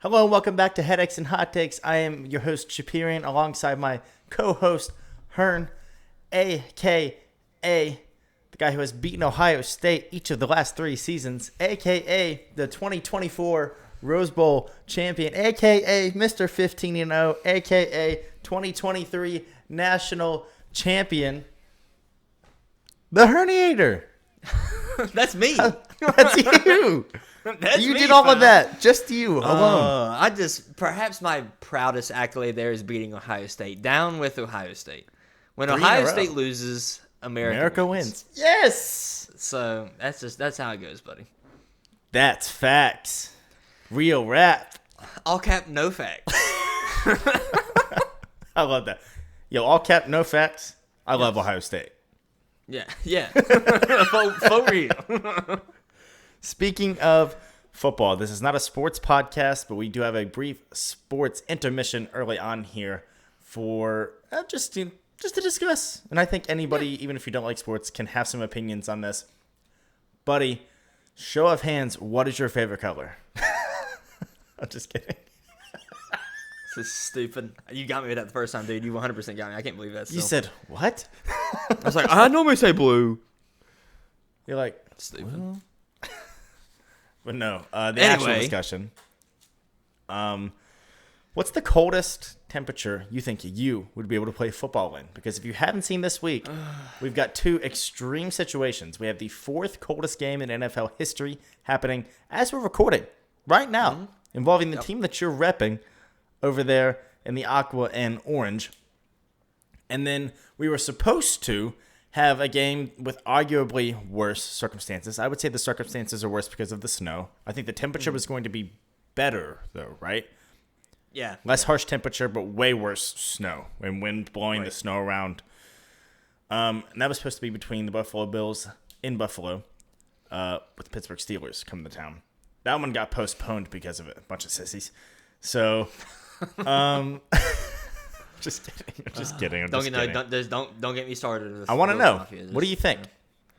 Hello and welcome back to Headaches and Hot Takes. I am your host, Shapirian, alongside my co-host, Hearn, a.k.a. the guy who has beaten Ohio State each of the last 3 seasons, a.k.a. the 2024 Rose Bowl champion, a.k.a. Mr. 15-0, a.k.a. 2023 national champion, the Herniator. That's me. That's you. You did all of that. Just you alone. Perhaps my proudest accolade there is beating Ohio State. Down with Ohio State. When 3 in Ohio a row. State loses, America wins. Yes. So that's how it goes, buddy. That's facts. Real rap. All cap, no facts. I love that. Yo, all cap, no facts. I love Ohio State. Yeah. For real. Speaking of football, this is not a sports podcast, but we do have a brief sports intermission early on here for just to discuss. And I think anybody, even if you don't like sports, can have some opinions on this. Buddy, show of hands, what is your favorite color? I'm just kidding. This is stupid. You got me with that the first time, dude. You 100% got me. I can't believe that. You said, what? I was like, I normally say blue. You're like, Stupid. well. But no, actual discussion. What's the coldest temperature you think you would be able to play football in? Because if you haven't seen this week, we've got 2 extreme situations. We have the 4th coldest game in NFL history happening as we're recording right now, involving the team that you're repping over there in the aqua and orange. And then we were supposed to have a game with arguably worse circumstances. I would say the circumstances are worse because of the snow. I think the temperature was going to be better, though, right? Yeah. Less harsh temperature, but way worse snow and wind blowing the snow around. And that was supposed to be between the Buffalo Bills in Buffalo with the Pittsburgh Steelers coming to town. That one got postponed because of it. A bunch of sissies. So, just kidding. I'm just kidding. Don't get me started. I want to know. What do you think?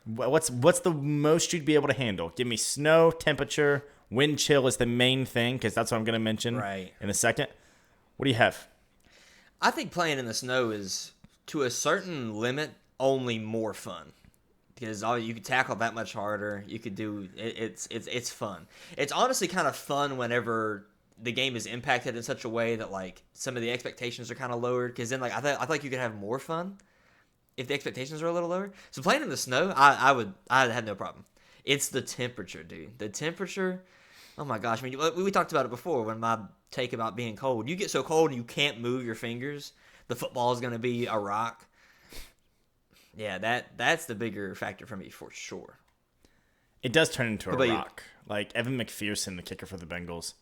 What's the most you'd be able to handle? Give me snow, temperature, wind chill is the main thing because that's what I'm going to mention in a second. What do you have? I think playing in the snow is, to a certain limit, only more fun. Because you could tackle that much harder. You could do it. It's fun. It's honestly kind of fun whenever the game is impacted in such a way that like some of the expectations are kind of lowered. Because then like I feel like you could have more fun if the expectations are a little lower. So playing in the snow, I had no problem. It's the temperature, dude. The temperature. Oh my gosh! I mean, we talked about it before when my take about being cold. You get so cold you can't move your fingers. The football is going to be a rock. Yeah, that's the bigger factor for me for sure. It does turn into a rock. Like Evan McPherson, the kicker for the Bengals.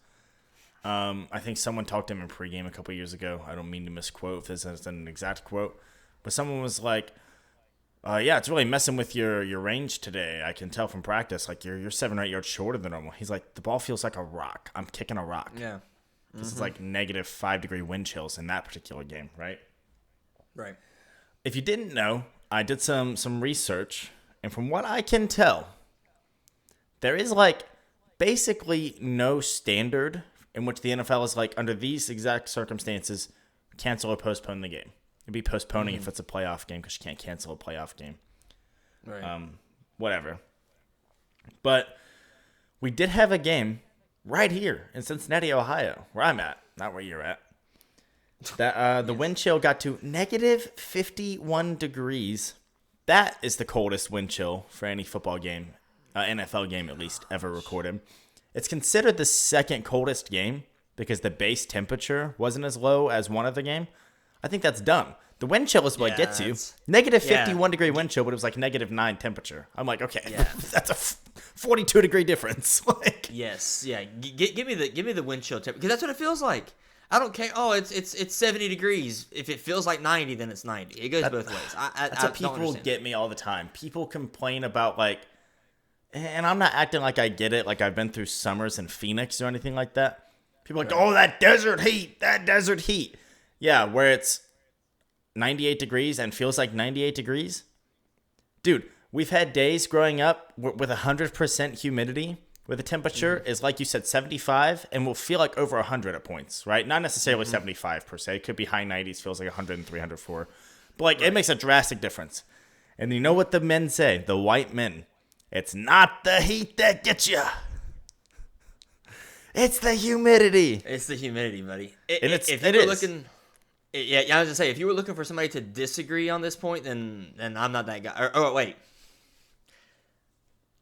I think someone talked to him in pregame a couple years ago. I don't mean to misquote if this is an exact quote, but someone was like, yeah, it's really messing with your range today. I can tell from practice, like you're 7 or 8 yards shorter than normal. He's like, the ball feels like a rock. I'm kicking a rock. Yeah. This is like -5-degree wind chills in that particular game, right? Right. If you didn't know, I did some research, and from what I can tell, there is like basically no standard in which the NFL is like, under these exact circumstances, cancel or postpone the game. It'd be postponing if it's a playoff game because you can't cancel a playoff game. Right. Whatever. But we did have a game right here in Cincinnati, Ohio, where I'm at, not where you're at. That the wind chill got to -51 degrees. That is the coldest wind chill for any football game, NFL game at least, ever recorded. It's considered the second coldest game because the base temperature wasn't as low as one other game. I think that's dumb. The wind chill is what gets you. -51-degree wind chill, but it was like -9 temperature. I'm like, okay, that's a 42-degree difference. Like, yes, yeah. Give me the wind chill temperature because that's what it feels like. I don't care. Oh, it's 70 degrees. If it feels like 90, then it's 90. It goes both ways. That's what people get me all the time. People complain about like, and I'm not acting like I get it, like I've been through summers in Phoenix or anything like that. People are like, oh, that desert heat. Yeah, where it's 98 degrees and feels like 98 degrees. Dude, we've had days growing up with 100% humidity where the temperature is, like you said, 75 and will feel like over 100 at points, right? Not necessarily 75 per se. It could be high 90s, feels like 103, 104. But like it makes a drastic difference. And you know what the men say, the white men? It's not the heat that gets you. It's the humidity. It's the humidity, buddy. And if you were looking, I was gonna say, if you were looking for somebody to disagree on this point, then I'm not that guy. Wait,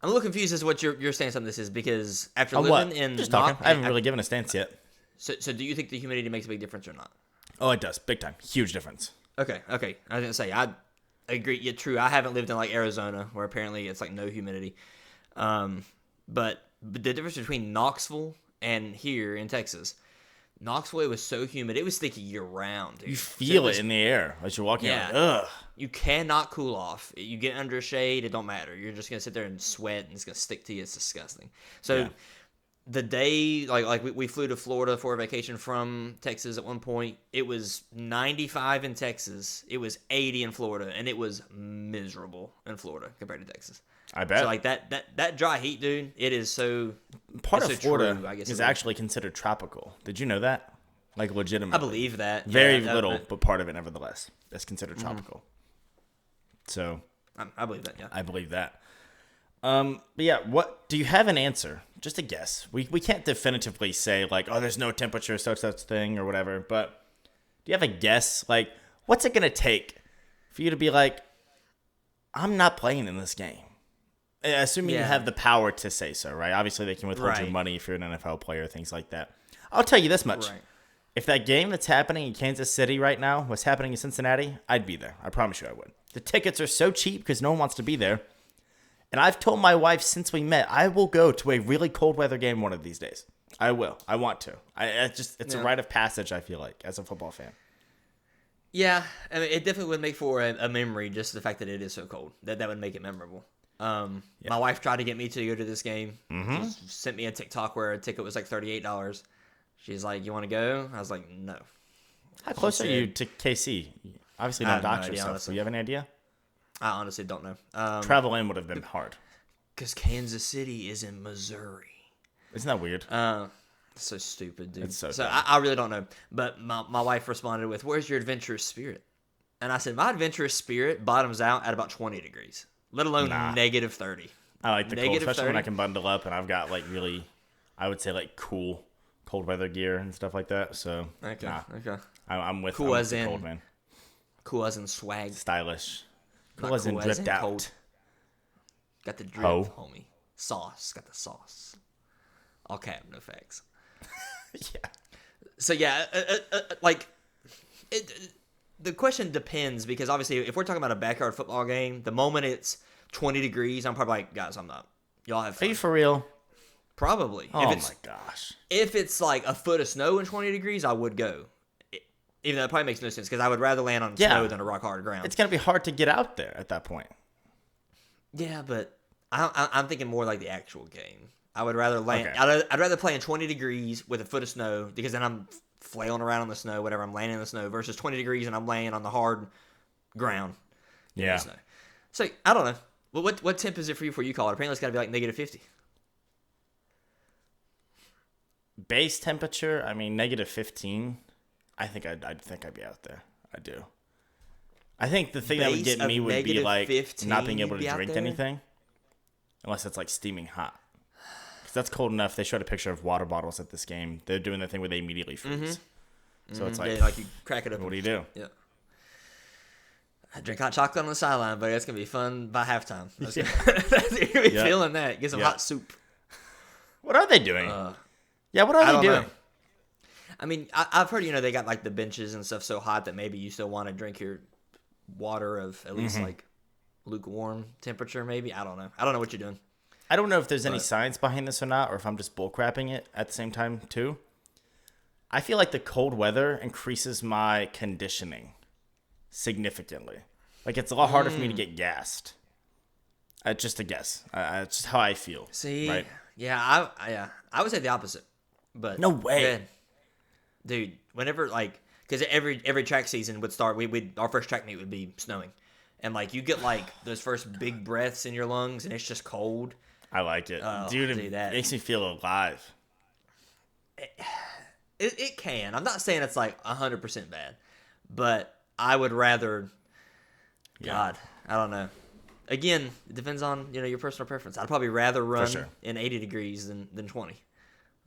I'm a little confused as to what your stance on this is, because after living in just talking, I haven't really given a stance yet. So do you think the humidity makes a big difference or not? Oh, it does, big time, huge difference. Okay. I was gonna say I agree. Yeah, true. I haven't lived in like Arizona, where apparently it's like no humidity. But the difference between Knoxville and here in Texas, Knoxville, it was so humid. It was sticky year round, dude. You feel it in the air as you're walking. Yeah. Like, ugh. You cannot cool off. You get under a shade, it don't matter. You're just gonna sit there and sweat, and it's gonna stick to you. It's disgusting. So the day, like we flew to Florida for a vacation from Texas at one point. It was 95 in Texas. It was 80 in Florida, and it was miserable in Florida compared to Texas. I bet. So like that dry heat, dude. It is so. Part of Florida true, I guess, is actually considered tropical. Did you know that? Like legitimately. I believe that. Very little, but part of it, nevertheless, is considered tropical. So. I believe that. Yeah. I believe that. But yeah, what do you have an answer? Just a guess. We can't definitively say like, oh, there's no temperature, such thing, or whatever. But do you have a guess? Like, what's it gonna take for you to be like, I'm not playing in this game? Assuming you have the power to say so, right? Obviously, they can withhold your money if you're an NFL player, things like that. I'll tell you this much. Right. If that game that's happening in Kansas City right now was happening in Cincinnati, I'd be there. I promise you I would. The tickets are so cheap because no one wants to be there. And I've told my wife since we met, I will go to a really cold weather game one of these days. I will. I want to. It's a rite of passage, I feel like, as a football fan. Yeah, I mean, it definitely would make for a memory, just the fact that it is so cold. That would make it memorable. My wife tried to get me to go to this game. She sent me a TikTok where a ticket was like $38. She's like, "You want to go?" I was like, "No." How close are you to KC? Obviously, don't dox yourself. Do you have any idea? I honestly don't know. Travel in would have been hard. Because Kansas City is in Missouri. Isn't that weird? So stupid, dude. It's so I really don't know. But my wife responded with, "Where's your adventurous spirit?" And I said, "My adventurous spirit bottoms out at about 20 degrees, let alone negative 30. I like the cold, especially when I can bundle up and I've got like really, I would say like cool cold weather gear and stuff like that. So okay. I'm with cool as the in cold, man. Cool as in swag. Stylish. Cool as in dripped out. Cold. Got the drip, homie. Sauce. Got the sauce. All cap, no facts. Yeah. So yeah, the question depends, because obviously if we're talking about a backyard football game, the moment it's 20 degrees, I'm probably like, guys, I'm not. Y'all have fun. Are you for real? Probably. Oh my gosh. If it's like a foot of snow and 20 degrees, I would go. Even though it probably makes no sense, because I would rather land on snow than a rock hard ground. It's gonna be hard to get out there at that point. Yeah, but I'm thinking more like the actual game. I would rather land. Okay. I'd rather play in 20 degrees with a foot of snow, because then I'm flailing around on the snow, whatever. I'm laying in the snow, versus 20 degrees and I'm laying on the hard ground. Yeah. Snow. So I don't know. Well, what temp is it for you before you call it? Apparently, it's got to be like negative 50. Base temperature, I mean, negative 15. I think I'd be out there. I do. I think the thing that would get me would be like not being able to drink anything, unless it's like steaming hot. Because that's cold enough. They showed a picture of water bottles at this game. They're doing the thing where they immediately freeze. So it's like you crack it open. What do you do? Yeah. I drink hot chocolate on the sideline, but it's gonna be fun by halftime. You're gonna be feeling that. Get some hot soup. What are they doing? What are they doing? Know. I mean, I've heard, they got like the benches and stuff so hot that maybe you still want to drink your water of at least like lukewarm temperature, maybe. I don't know. I don't know what you're doing. I don't know if there's any science behind this or not, or if I'm just bullcrapping it at the same time too. I feel like the cold weather increases my conditioning significantly. Like, it's a lot harder for me to get gassed. Just a guess. It's just how I feel. See, right? Yeah, I would say the opposite. But no way, dude. Whenever because every track season would start, our first track meet would be snowing, and like you get like those first big breaths in your lungs, and it's just cold. I like it. Oh, Dude, dude, it makes me feel alive. It can. I'm not saying it's like 100% bad, but I would rather. God, I don't know. Again, it depends on your personal preference. I'd probably rather run in 80 degrees than 20,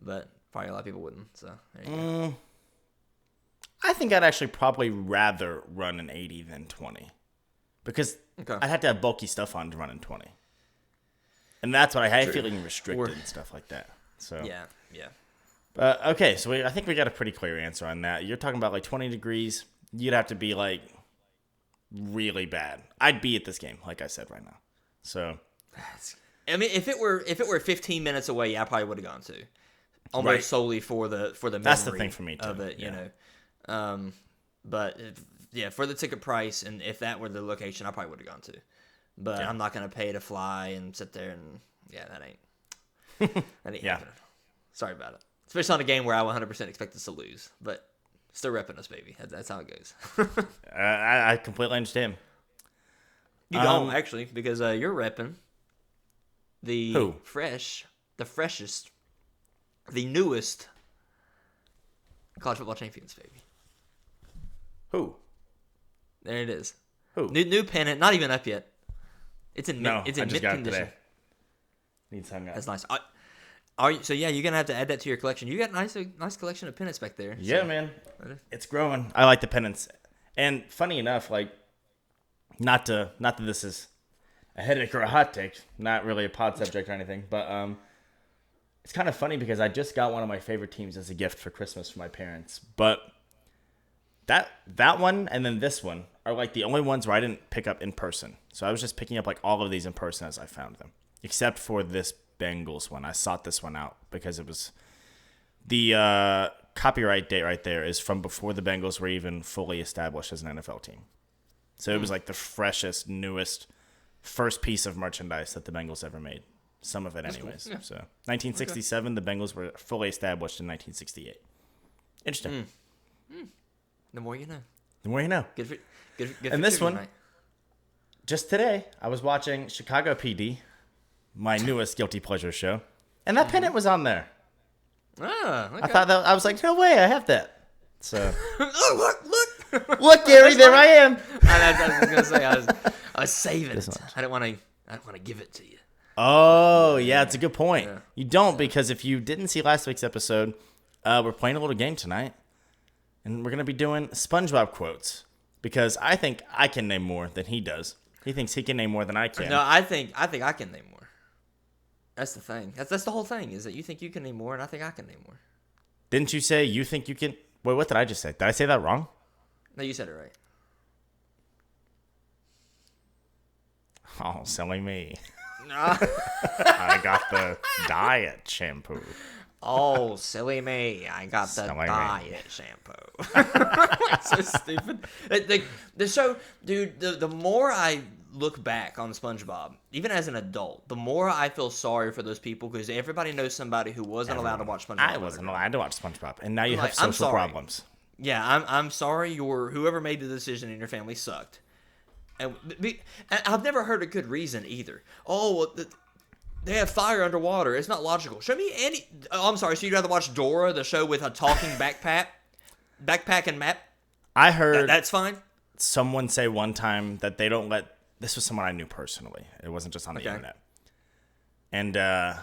but probably a lot of people wouldn't. So there you go. I think I'd actually probably rather run in 80 than 20, because I'd have to have bulky stuff on to run in 20, and that's what I had feeling restricted and stuff like that. So yeah. Okay, so I think we got a pretty clear answer on that. You're talking about like 20 degrees. You'd have to be like really bad. I'd be at this game, like I said right now. So, I mean, if it were 15 minutes away, I probably would have gone to, almost solely for the memory. That's the thing for me too. Of it, you know. But for the ticket price, and if that were the location, I probably would have gone to. But I'm not gonna pay to fly and sit there and that ain't happening. Sorry about it. Especially on a game where I 100% expect us to lose, but still repping us, baby. That's how it goes. I completely understand. You don't actually, because you're repping the freshest, the newest college football champions, baby. Who? There it is. Who? New pennant, not even up yet. It's in mint got condition. it today. Needs hung up. That's nice. So you're gonna have to add that to your collection. You got a nice collection of pennants back there. Yeah, man, it's growing. I like the pennants, and funny enough, like not that this is a headache or a hot take, not really a pod subject or anything, but it's kind of funny because I just got one of my favorite teams as a gift for Christmas for my parents, but that one and then this one are like the only ones where I didn't pick up in person. So I was just picking up like all of these in person as I found them, except for this Bengals one. I sought this one out because it was the copyright date right there is from before the Bengals were even fully established as an NFL team. So it was like the freshest, newest, first piece of merchandise that the Bengals ever made. Some of it anyways. Cool. Yeah. So 1967, the Bengals were fully established in 1968. Interesting. The more you know. The more you know. Good and this one, just today, I was watching Chicago PD, my newest guilty pleasure show, and that pennant was on there. Ah, okay. I thought I was like, no way, I have that. So look, Gary, there I am. I was gonna say I was saving it. I don't want to give it to you. Oh yeah, it's a good point. Yeah. You don't, because if you didn't see last week's episode, we're playing a little game tonight, and we're gonna be doing SpongeBob quotes because I think I can name more than he does. He thinks he can name more than I can. No, I think I can name more. That's the thing. That's the whole thing, is that you think you can name more, and I think I can name more. Didn't you say you think you can? Wait, what did I just say? Did I say that wrong? No, you said it right. Oh, silly me. I got the diet shampoo. Oh, silly me. I got the diet shampoo. So stupid. The show, dude, the more I look back on SpongeBob, even as an adult, the more I feel sorry for those people, because everybody knows somebody who wasn't allowed to watch SpongeBob. I wasn't allowed to watch SpongeBob, and now you have social problems. Yeah, I'm sorry. Whoever made the decision in your family sucked. And I've never heard a good reason either. Oh, they have fire underwater. It's not logical. Show me any. Oh, I'm sorry. So you'd rather watch Dora, the show with a talking backpack and map? I heard that's fine. Someone say one time that they don't let. This was someone I knew personally. It wasn't just on the internet. And I'm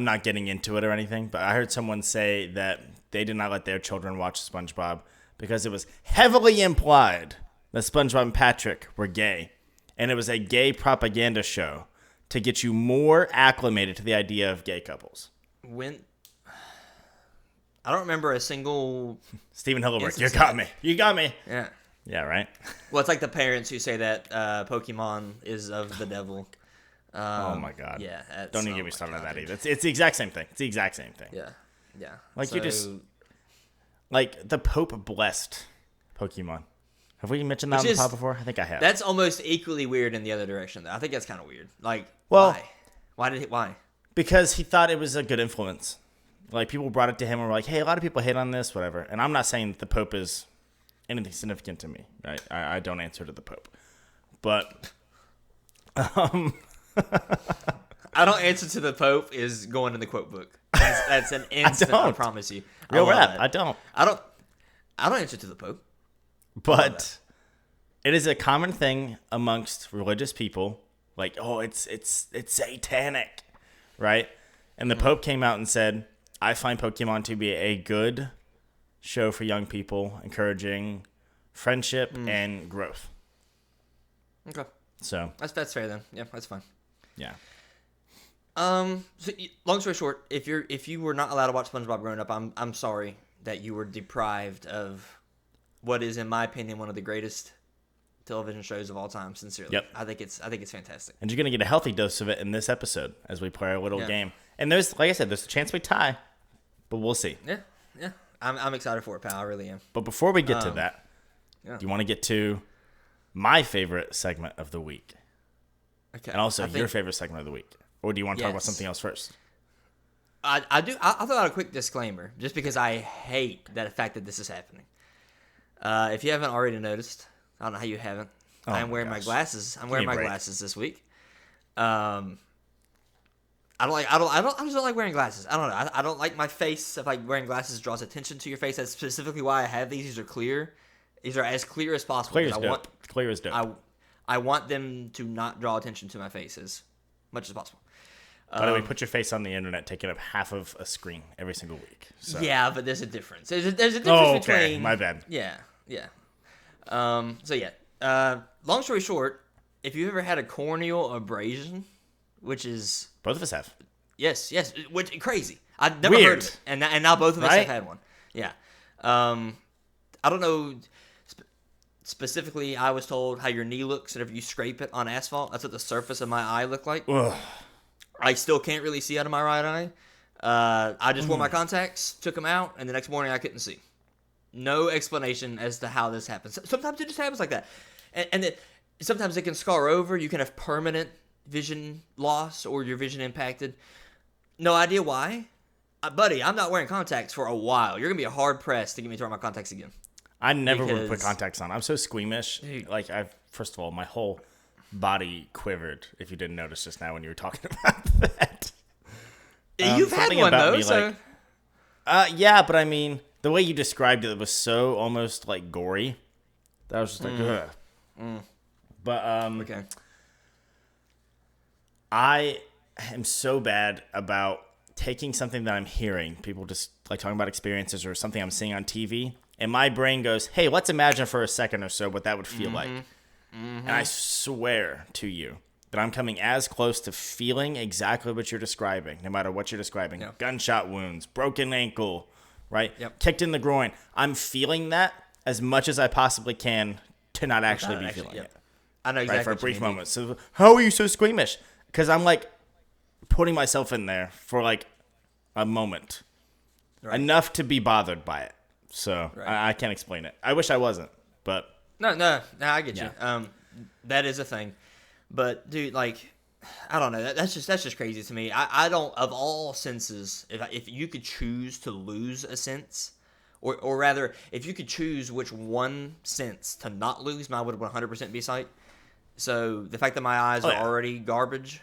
not getting into it or anything, but I heard someone say that they did not let their children watch SpongeBob because it was heavily implied that SpongeBob and Patrick were gay, and it was a gay propaganda show to get you more acclimated to the idea of gay couples. I don't remember a single... Stephen Hillenburg, you got me. You got me. Yeah. Yeah, right? Well, it's like the parents who say that Pokemon is of the devil. Oh, my God. Yeah. Don't even get me started on that either. It's the exact same thing. It's the exact same thing. Yeah. Yeah. Like, you just... Like, the Pope blessed Pokemon. Have we mentioned that on the pod before? I think I have. That's almost equally weird in the other direction, though. I think that's kind of weird. Like, well, why? Why? Because he thought it was a good influence. Like, people brought it to him and were like, hey, a lot of people hate on this, whatever. And I'm not saying that the Pope is anything significant to me. Right? I don't answer to the Pope. But I don't answer to the Pope is going in the quote book. That's an instant. I promise you. Real rap. That. I don't. I don't answer to the Pope. But it is a common thing amongst religious people. Like, oh, it's satanic, right? And the Pope came out and said, I find Pokemon to be a good show for young people, encouraging friendship and growth. Okay. So that's fair then. Yeah, that's fine. Yeah. So long story short, if you were not allowed to watch SpongeBob growing up, I'm sorry that you were deprived of what is, in my opinion, one of the greatest television shows of all time. Sincerely, Yep. I think it's fantastic. And you're gonna get a healthy dose of it in this episode as we play our little game. And there's, like I said, there's a chance we tie, but we'll see. Yeah. I'm excited for it, pal. I really am. But before we get to that, do you want to get to my favorite segment of the week? Okay. And also your favorite segment of the week? Or do you want to talk about something else first? I do. I'll throw out a quick disclaimer, just because I hate the fact that this is happening. If you haven't already noticed, I don't know how you haven't. I'm wearing my glasses. I'm wearing my glasses this week. I just don't like wearing glasses. I don't know. I don't like my face. If like wearing glasses draws attention to your face. That's specifically why I have these. These are clear. These are as clear as possible. Clear as dope. I want them to not draw attention to my face as much as possible. By the way, put your face on the internet, taking up half of a screen every single week. So. Yeah, but there's a difference. There's a difference between. My bad. Yeah. Long story short, if you've ever had a corneal abrasion, which is both of us have. Yes, which crazy. I've never heard of it, and now both of us have had one. Yeah. I don't know. Specifically, I was told how your knee looks whenever you scrape it on asphalt. That's what the surface of my eye looked like. Ugh. I still can't really see out of my right eye. I just wore my contacts, took them out, and the next morning I couldn't see. No explanation as to how this happens. Sometimes it just happens like that. And sometimes it can scar over. You can have permanent vision loss or your vision impacted. No idea why. Buddy, I'm not wearing contacts for a while. You're going to be hard-pressed to get me to wear my contacts again. I never would put contacts on. I'm so squeamish. Dude. Like, first of all, my whole body quivered, if you didn't notice just now when you were talking about that. You've had one, though, so... yeah, but I mean, the way you described it was so almost, like, gory. That was just like, ugh. But, okay. I am so bad about taking something that I'm hearing, people just, like, talking about experiences or something I'm seeing on TV, and my brain goes, hey, let's imagine for a second or so what that would feel like. And I swear to you that I'm coming as close to feeling exactly what you're describing, no matter what you're describing. Yeah. Gunshot wounds, broken ankle, right? Yep. Kicked in the groin. I'm feeling that as much as I possibly can to not actually be feeling it. I know exactly. Right, for a brief moment. So how are you so squeamish? Because I'm like putting myself in there for like a moment. Right. Enough to be bothered by it. So I can't explain it. I wish I wasn't, but... No, I get you. That is a thing. But, dude, like, I don't know. That's just crazy to me. I don't, of all senses, if you could choose to lose a sense, or rather, if you could choose which one sense to not lose, mine would 100% be sight. So, the fact that my eyes are already garbage,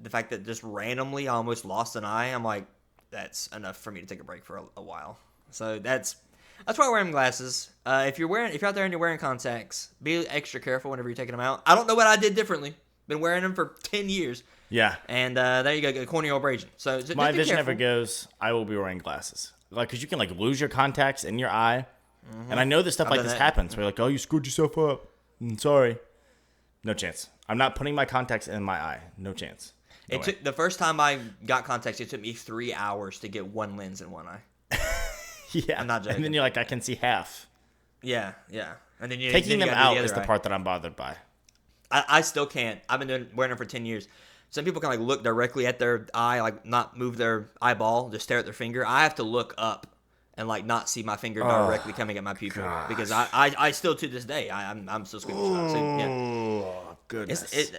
the fact that just randomly I almost lost an eye, I'm like, that's enough for me to take a break for a while. So, that's why I wear them glasses. If you're out there and you're wearing contacts, be extra careful whenever you're taking them out. I don't know what I did differently. Been wearing them for 10 years. Yeah. And there you go, get a corneal abrasion. So my vision never goes, I will be wearing glasses. Like, because you can, like, lose your contacts in your eye. And I know that stuff like this happens. Where you're like, oh, you screwed yourself up. Sorry. No chance. I'm not putting my contacts in my eye. No chance. No way. The first time I got contacts, it took me 3 hours to get one lens in one eye. Yeah, I'm not joking. And then you're like, I can see half. Yeah. And then taking them out is the part that I'm bothered by. I still can't. I've been wearing them for 10 years. Some people can like look directly at their eye, like not move their eyeball, just stare at their finger. I have to look up and like not see my finger directly coming at my pupil because I still to this day I'm still squeamish about it. So, yeah. Oh goodness!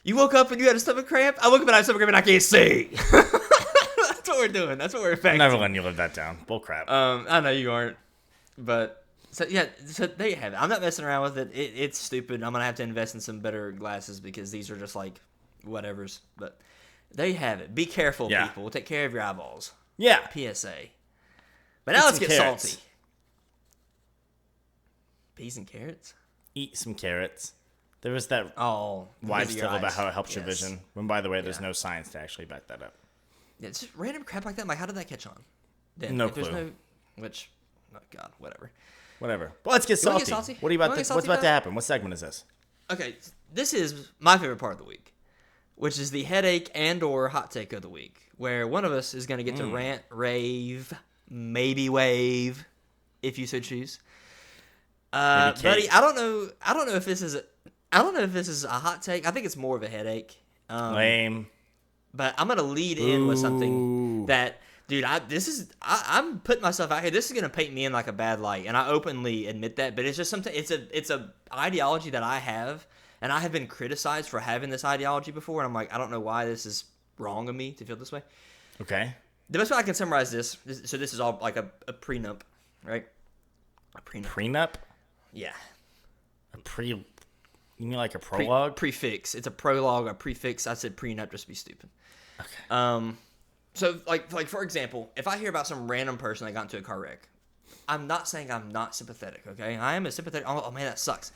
You woke up and you had a stomach cramp. I woke up and I had a stomach cramp and I can't see. That's what we're doing. That's what we're affecting. I'm never letting you live that down. Bull crap. I know you aren't, but so there you have it. I'm not messing around with it. It's stupid. I'm gonna have to invest in some better glasses because these are just like whatevers. But there you have it. Be careful, people. Take care of your eyeballs. Yeah. PSA. But now let's get salty. Peas and carrots? Eat some carrots. There was that wives' tale about how it helps your vision. When, by the way, there's no science to actually back that up. Yeah, it's just random crap like that. I'm like, how did that catch on? Then, no clue. Whatever. Whatever. Well, let's get salty. What are you about? What's about to happen? What segment is this? Okay, this is my favorite part of the week, which is the headache and/or hot take of the week, where one of us is going to get to rant, rave, maybe wave, if you so choose. Buddy, I don't know if this is a hot take. I think it's more of a headache. Lame. But I'm gonna lead in with something that, dude, I'm putting myself out here. This is gonna paint me in like a bad light, and I openly admit that. But it's just something. It's a ideology that I have, and I have been criticized for having this ideology before. And I'm like, I don't know why this is wrong of me to feel this way. Okay. The best way I can summarize this. So this is all like a prenup, right? A prenup. Prenup? Yeah. You mean like a prologue? Prefix. It's a prologue, a prefix. I said prenup just to be stupid. Okay. So like for example, if I hear about some random person that got into a car wreck, I'm not saying I'm not sympathetic, okay? I am a sympathetic. Oh man, that sucks.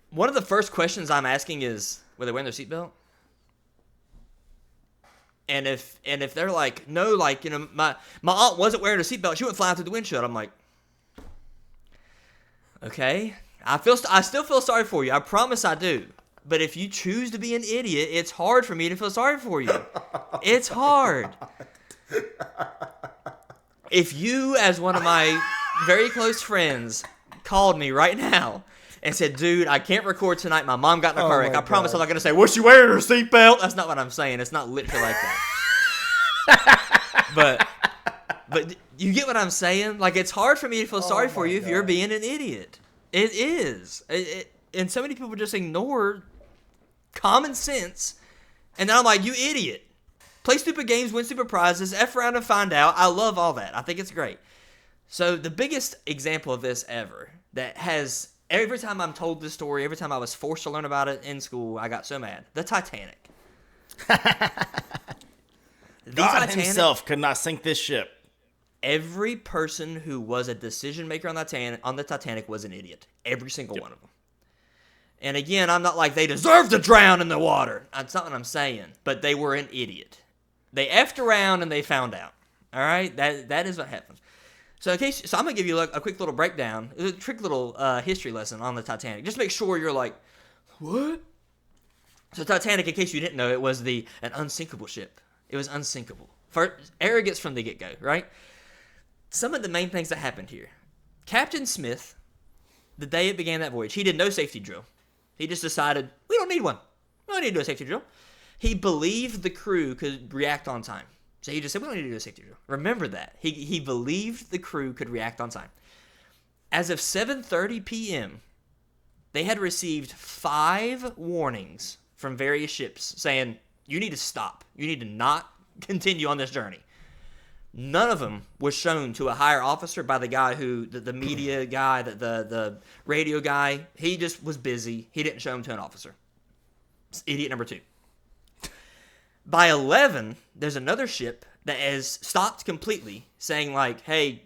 One of the first questions I'm asking is, were they wearing their seatbelt? And if they're like, no, like, you know, my aunt wasn't wearing a seatbelt, she went flying through the windshield. I'm like, okay, I still feel sorry for you. I promise I do. But if you choose to be an idiot, it's hard for me to feel sorry for you. It's hard. If you, as one of my very close friends, called me right now and said, dude, I can't record tonight. My mom got in a car wreck. I promise I'm not going to say, was she wearing her seatbelt? That's not what I'm saying. It's not literally like that. But you get what I'm saying? Like, it's hard for me to feel sorry for you if you're being an idiot. It is. And so many people just ignore common sense. And then I'm like, you idiot. Play stupid games, win stupid prizes, F around and find out. I love all that. I think it's great. So the biggest example of this ever that has, every time I'm told this story, every time I was forced to learn about it in school, I got so mad. The Titanic. God himself could not sink this ship. Every person who was a decision maker on the Titanic was an idiot. Every single one of them. And again, I'm not like they deserve to drown in the water. That's not what I'm saying. But they were an idiot. They effed around and they found out. All right? That is what happened. So I'm going to give you a quick little breakdown, a quick little history lesson on the Titanic. Just make sure you're like, what? So Titanic, in case you didn't know, it was an unsinkable ship. It was unsinkable. Arrogance from the get-go, right? Some of the main things that happened here. Captain Smith, the day it began that voyage, he did no safety drill. He just decided, we don't need one. We don't need to do a safety drill. He believed the crew could react on time. So he just said, we don't need to do a safety drill. Remember that. He believed the crew could react on time. As of 7:30 p.m., they had received 5 warnings from various ships saying, you need to stop. You need to not continue on this journey. None of them was shown to a higher officer by the guy who, the media guy, the radio guy. He just was busy. He didn't show them to an officer. It's idiot number 2. By 11, there's another ship that has stopped completely, saying like, hey,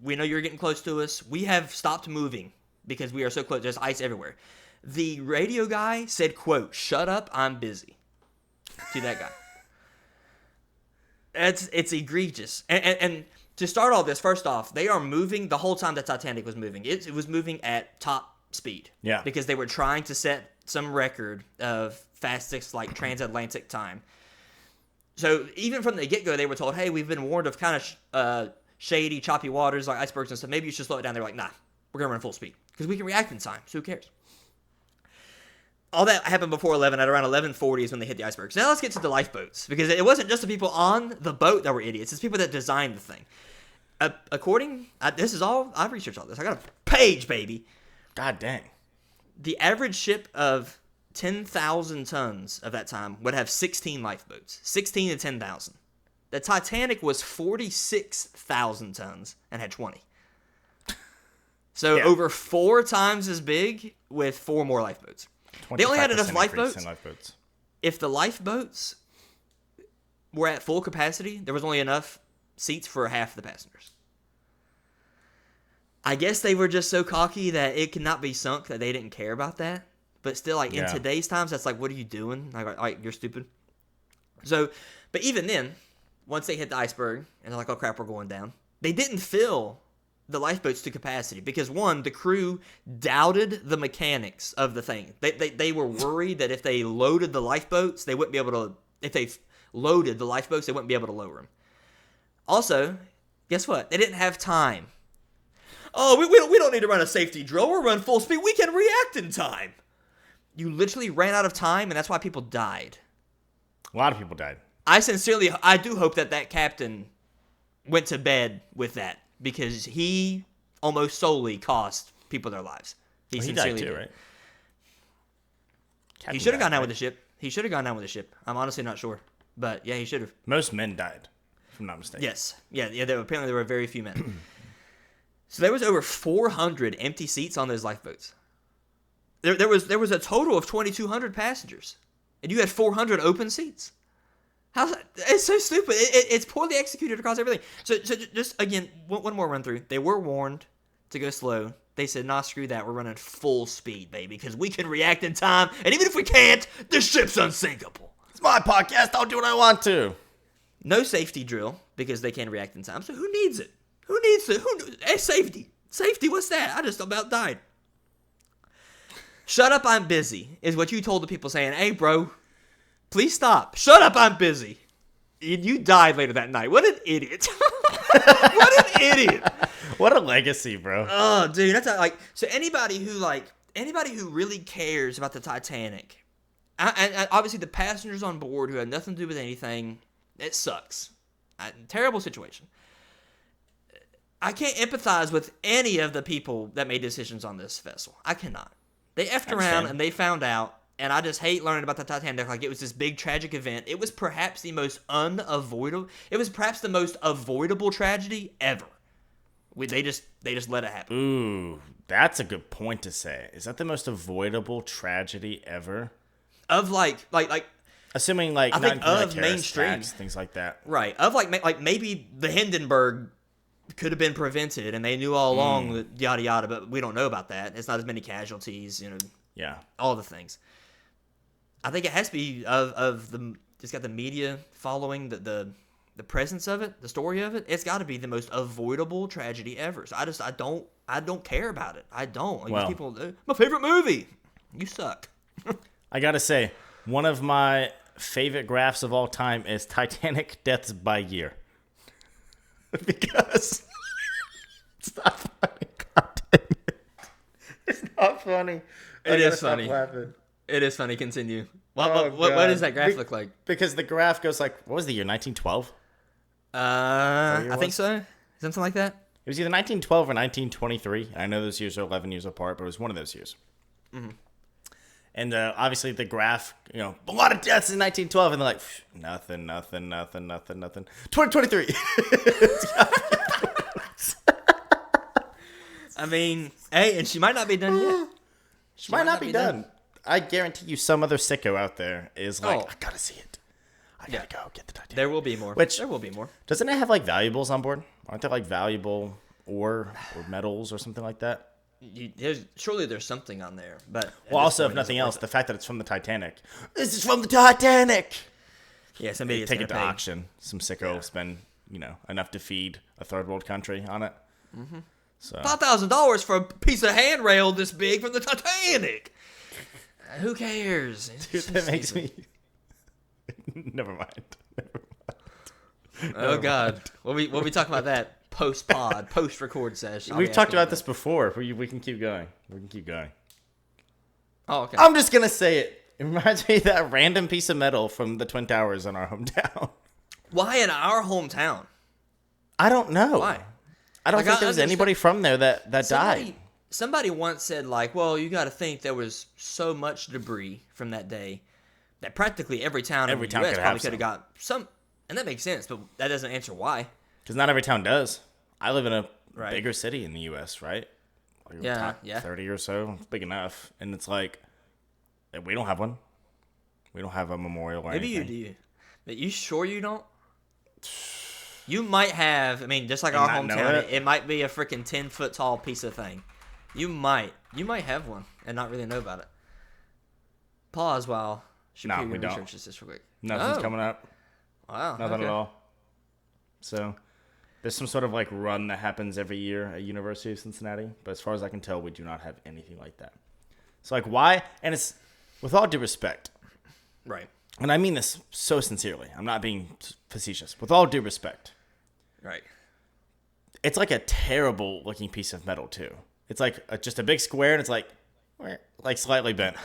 we know you're getting close to us. We have stopped moving because we are so close. There's ice everywhere. The radio guy said, quote, shut up, I'm busy, to that guy. It's egregious. And to start all this, first off, they are moving the whole time the Titanic was moving. It was moving at top speed. Yeah. Because they were trying to set some record of fastest, like, transatlantic time. So even from the get-go, they were told, hey, we've been warned of kind of shady, choppy waters, like icebergs and stuff. Maybe you should slow it down. They're like, nah, we're going to run full speed. Because we can react in time, so who cares? All that happened before 11. At around 11:40 is when they hit the icebergs. Now let's get to the lifeboats. Because it wasn't just the people on the boat that were idiots. It's people that designed the thing. This is all, I've researched all this. I got a page, baby. God dang. The average ship of 10,000 tons of that time would have 16 lifeboats. 16 to 10,000. The Titanic was 46,000 tons and had 20. So over 4 times as big with 4 more lifeboats. They only had enough lifeboats. if the lifeboats were at full capacity, there was only enough seats for half the passengers. I guess they were just so cocky that it could not be sunk that they didn't care about that. But still, like, in today's times, that's like, what are you doing? Like, you're stupid. So, but even then, once they hit the iceberg, and they're like, oh crap, we're going down, they didn't fill the lifeboats to capacity because, one, the crew doubted the mechanics of the thing. They were worried that if they loaded the lifeboats, they wouldn't be able to, if they loaded the lifeboats, they wouldn't be able to lower them. Also, guess what? They didn't have time. Oh, we don't need to run a safety drill. We'll run full speed. We can react in time. You literally ran out of time, and that's why people died. A lot of people died. I do hope that captain went to bed with that because he almost solely cost people their lives. He died too, right? He should have gone down with the ship. He should have gone down with the ship. I'm honestly not sure. But, yeah, he should have. Most men died, if I'm not mistaken. Yes. Yeah, apparently there were very few men. So there was over 400 empty seats on those lifeboats. There was a total of 2,200 passengers. And you had 400 open seats. It's so stupid. It's poorly executed across everything. So just, again, one more run through. They were warned to go slow. They said, nah, screw that. We're running full speed, baby, because we can react in time. And even if we can't, the ship's unsinkable. It's my podcast. I'll do what I want to. No safety drill because they can react in time. So who needs it? Who needs it? Hey, safety. Safety, what's that? I just about died. Shut up, I'm busy, is what you told the people saying, hey, bro, please stop. Shut up, I'm busy. You died later that night. What an idiot. What an idiot. What a legacy, bro. Oh, dude, that's like, so anybody who really cares about the Titanic, and obviously the passengers on board who had nothing to do with anything, it sucks. Terrible situation. I can't empathize with any of the people that made decisions on this vessel. I cannot. They effed around and they found out, and I just hate learning about the Titanic like it was this big tragic event. It was perhaps the most unavoidable. It was perhaps the most avoidable tragedy ever. They just let it happen. Ooh, that's a good point to say. Is that the most avoidable tragedy ever? Of like assuming like I not think of like mainstream attacks, things like that. Right. Of like maybe the Hindenburg could have been prevented, and they knew all along that yada yada, but we don't know about that. It's not as many casualties, Yeah. all the things. I think it has to be of the just got the media following the presence of it, the story of it. It's got to be the most avoidable tragedy ever. So I don't care about it. I don't. Like, well, these people, my favorite movie. You suck. I gotta say, one of my favorite graphs of all time is Titanic deaths by year. Because it's not funny. God dang it. It's not funny. It is funny. It is funny. Continue. What does that graph look like? Because the graph goes like, what was the year? 1912? I think so. Something like that. It was either 1912 or 1923. I know those years are 11 years apart, but it was one of those years. Mm-hmm. And obviously the graph, a lot of deaths in 1912, and they're like, nothing. 2023. I mean, hey, and she might not be done yet. She might not be done. I guarantee you some other sicko out there is like, I gotta see it. I gotta go get the Titanic. There will be more. There will be more. Doesn't it have like valuables on board? Aren't there like valuable ore or metals or something like that? Surely there's something on there, but also, if nothing else, the fact that it's from the Titanic. This is from the Titanic. Yeah, somebody take it to auction. Some sicko spend enough to feed a third world country on it. Mm-hmm. So $5,000 for a piece of handrail this big from the Titanic. Who cares? Dude, that makes me. Never mind. Oh God, we'll be talking about that. Post-pod, post-record session. We've talked about this before. We can keep going. Oh, okay. I'm just going to say it. It reminds me of that random piece of metal from the Twin Towers in our hometown. Why in our hometown? I don't know. Why? I don't think there was anybody from there that died. Somebody once said, well, you got to think there was so much debris from that day that practically every town in the U.S. probably could have got some. And that makes sense, but that doesn't answer why. Because not every town does. I live in a bigger city in the U.S., right? Like yeah. 30 or so. It's big enough. And it's like, we don't have one. We don't have a memorial or Maybe anything. you do. But you sure you don't? You might have. I mean, just like our not know hometown, it? it might be a freaking 10-foot tall piece of thing. You might have one and not really know about it. Pause while Shapiro we don't. researches this real quick. Nothing's Oh, coming up. Wow. Nothing okay. at all. So, there's some sort of like run that happens every year at University of Cincinnati, but as far as I can tell, we do not have anything like that. So, like, why? And it's with all due respect, Right. and I mean this so sincerely. I'm not being facetious. With all due respect, Right. it's like a terrible looking piece of metal too. It's like just a big square, and it's like slightly bent.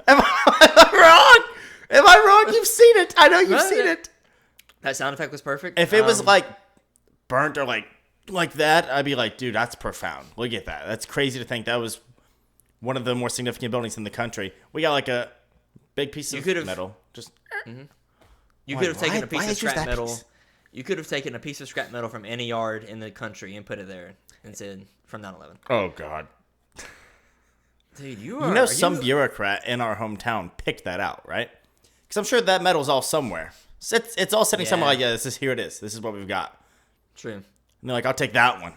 Am I wrong? Am I wrong? You've seen it. I know you've seen it. That sound effect was perfect. If it was like burnt or like that, I'd be like, dude, that's profound. Look at that. That's crazy to think that was one of the more significant buildings in the country. We got like a big piece of metal. Just you could have taken a piece why of is just scrap that metal. piece? You could have taken a piece of scrap metal from any yard in the country and put it there and said from 9/11. Oh God. Dude, Some bureaucrat in our hometown picked that out, right? Because I'm sure that metal's all somewhere. It's all sitting somewhere like, yeah, here it is. This is what we've got. True. And they're like, I'll take that one.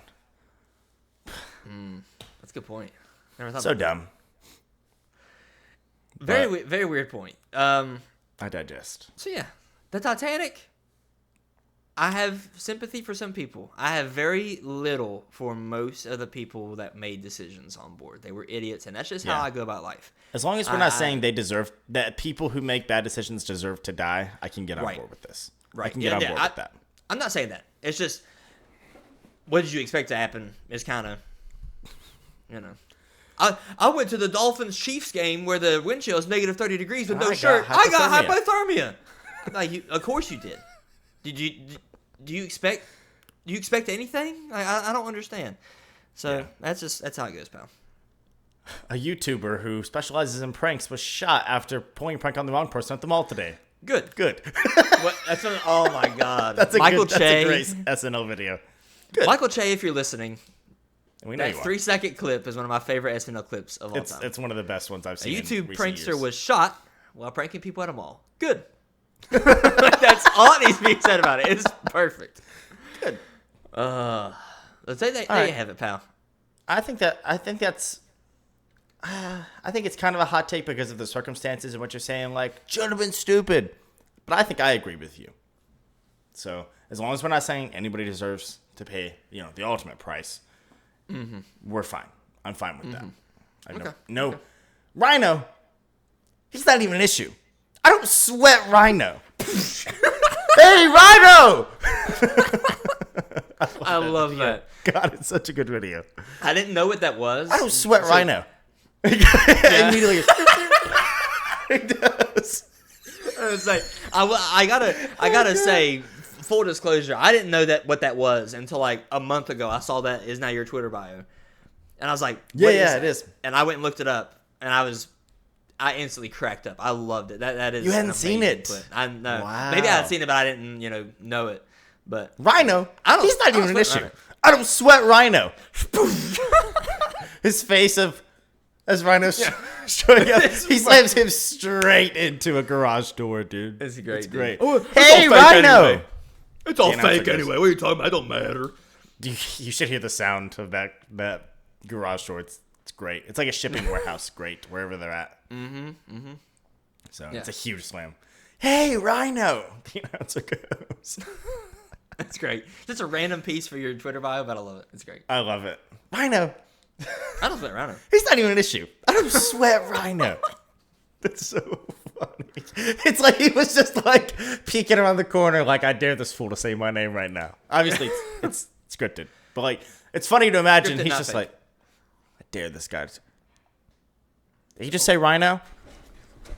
That's a good point. Never thought So about that. dumb. Very weird point. I digest. So yeah, the Titanic. I have sympathy for some people. I have very little for most of the people that made decisions on board. They were idiots, and that's just how Yeah. I go about life. As long as we're not saying they deserve that people who make bad decisions deserve to die, I can get on board with this. I Right. can get on board with that. I'm not saying that. It's just, what did you expect to happen? It's kind of, I went to the Dolphins-Chiefs game where the wind chill is negative 30 degrees with no shirt. I got hypothermia. Like, of course you did. Do you expect anything? I don't understand. So that's how it goes, pal. A YouTuber who specializes in pranks was shot after pulling a prank on the wrong person at the mall today. Good. What? Oh my God. That's a Michael Che. Che. That's a great SNL video. Good. Michael Che, if you're listening, We know that you are. 3-second clip is one of my favorite SNL clips of all time. It's one of the best ones I've A seen. YouTube in prankster years. was shot while pranking people at a mall. Good. That's all that needs to be said about it. It's perfect. Good. There right. you have it, pal. I think it's kind of a hot take because of the circumstances and what you're saying. Like, should have been stupid, but I think I agree with you. So as long as we're not saying anybody deserves to pay, the ultimate price, we're fine. I'm fine with that. No, Rhino. He's not even an issue. I don't sweat Rhino. Hey, Rhino! I love that. God, it's such a good video. I didn't know what that was. I don't sweat Rhino. Immediately. He does. It's like I gotta say, full disclosure, I didn't know what that was until like a month ago. I saw that is now your Twitter bio, and I was like, what is that? It is. And I went and looked it up, and I instantly cracked up. I loved it. That is. You hadn't seen it. Clip. I know. Wow. Maybe I had seen it, but I didn't know it. But Rhino. He's not even an sweat issue. Rhino. I don't sweat Rhino. His face as Rhino's showing up. He slams him straight into a garage door, dude. It's great. It's dude. great. Oh, Hey, Rhino. Anyway. It's all Yeah, fake anyway. What are you talking about? It don't matter. You should hear the sound of that garage door. It's great. It's like a shipping warehouse. Great wherever they're at. So it's a huge slam. Hey, Rhino. That's what goes. That's great. Just a random piece for your Twitter bio, but I love it. It's great. I love it. Rhino. I don't sweat Rhino. He's not even an issue. I don't sweat Rhino. That's so funny. It's like he was just like peeking around the corner like, I dare this fool to say my name right now. Obviously, it's scripted. But like, it's funny to imagine Scripted, he's not just fake. like, I dare this guy. Did he just say Rhino?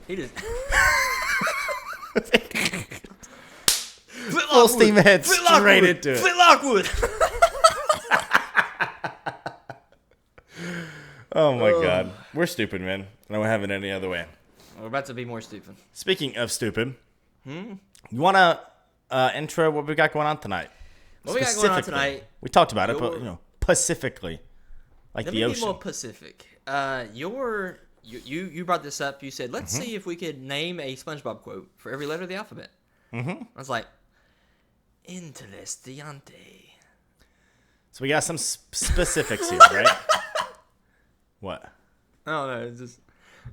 He just Full steam ahead, straight into it. Flint Lockwood. Oh my God. We're stupid, man. I don't have it any other way. We're about to be more stupid. Speaking of stupid, you want to intro what we got going on tonight? What we got going on Specifically. tonight? We talked about it, but, pacifically. Like Let the me ocean. be more Pacific. Your you brought this up. You said, let's see if we could name a SpongeBob quote for every letter of the alphabet. I was like, interesante. So we got some specifics here, right? What? I don't know. It's just.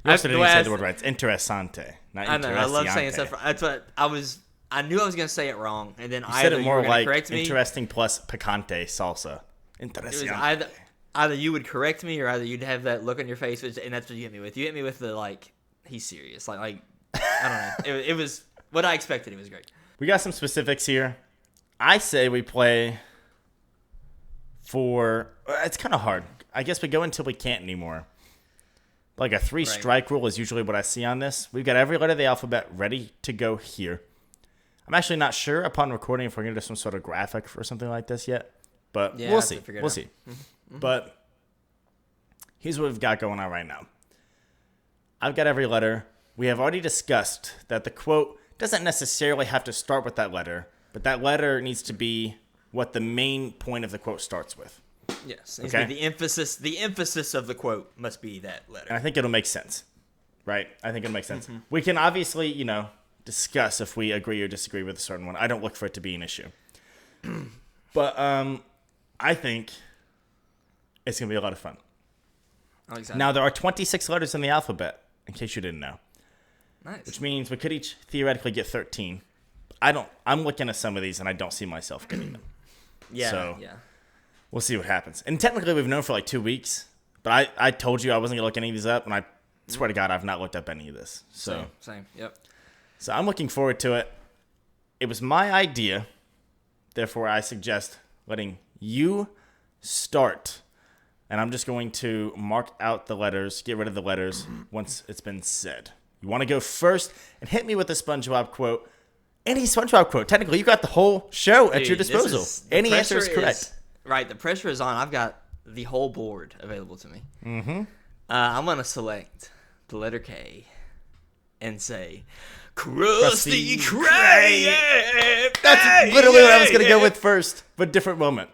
You also didn't say the word right. It's interessante, not I know. I love saying interessante. stuff. That's what I was. I knew I was gonna say it wrong, and then You said it more like correct me. interesting plus picante salsa. It was Interessante. either you would correct me, or either you'd have that look on your face, and that's what you hit me with. You hit me with the like, he's serious. Like I don't know. It was what I expected. It was great. We got some specifics here. I say we play for. It's kind of hard. I guess we go until we can't anymore. Like a 3-strike rule is usually what I see on this. We've got every letter of the alphabet ready to go here. I'm actually not sure upon recording if we're going to do some sort of graphic or something like this yet. But we'll see. We'll see. But here's what we've got going on right now. I've got every letter. We have already discussed that the quote doesn't necessarily have to start with that letter, but that letter needs to be what the main point of the quote starts with. Yes. Okay. The emphasis of the quote must be that letter. And I think it'll make sense. Right? I think it'll make sense. We can obviously, discuss if we agree or disagree with a certain one. I don't look for it to be an issue. But I think it's going to be a lot of fun. I'm excited. Now, there are 26 letters in the alphabet, in case you didn't know. Nice. Which means we could each theoretically get 13. I'm looking at some of these, and I don't see myself getting them. Yeah. We'll see what happens. And technically, we've known for like 2 weeks. But I told you I wasn't going to look any of these up, and I swear to God, I've not looked up any of this. So Same. Yep. So I'm looking forward to it. It was my idea. Therefore, I suggest letting you start. And I'm just going to mark out the letters, get rid of the letters once it's been said. You want to go first and hit me with a SpongeBob quote. Any SpongeBob quote. Technically, you got the whole show at your disposal. Any answer is correct. Right, the pressure is on. I've got the whole board available to me. I'm going to select the letter K and say, Krusty Krab! That's literally what I was going to go with first, but different moment.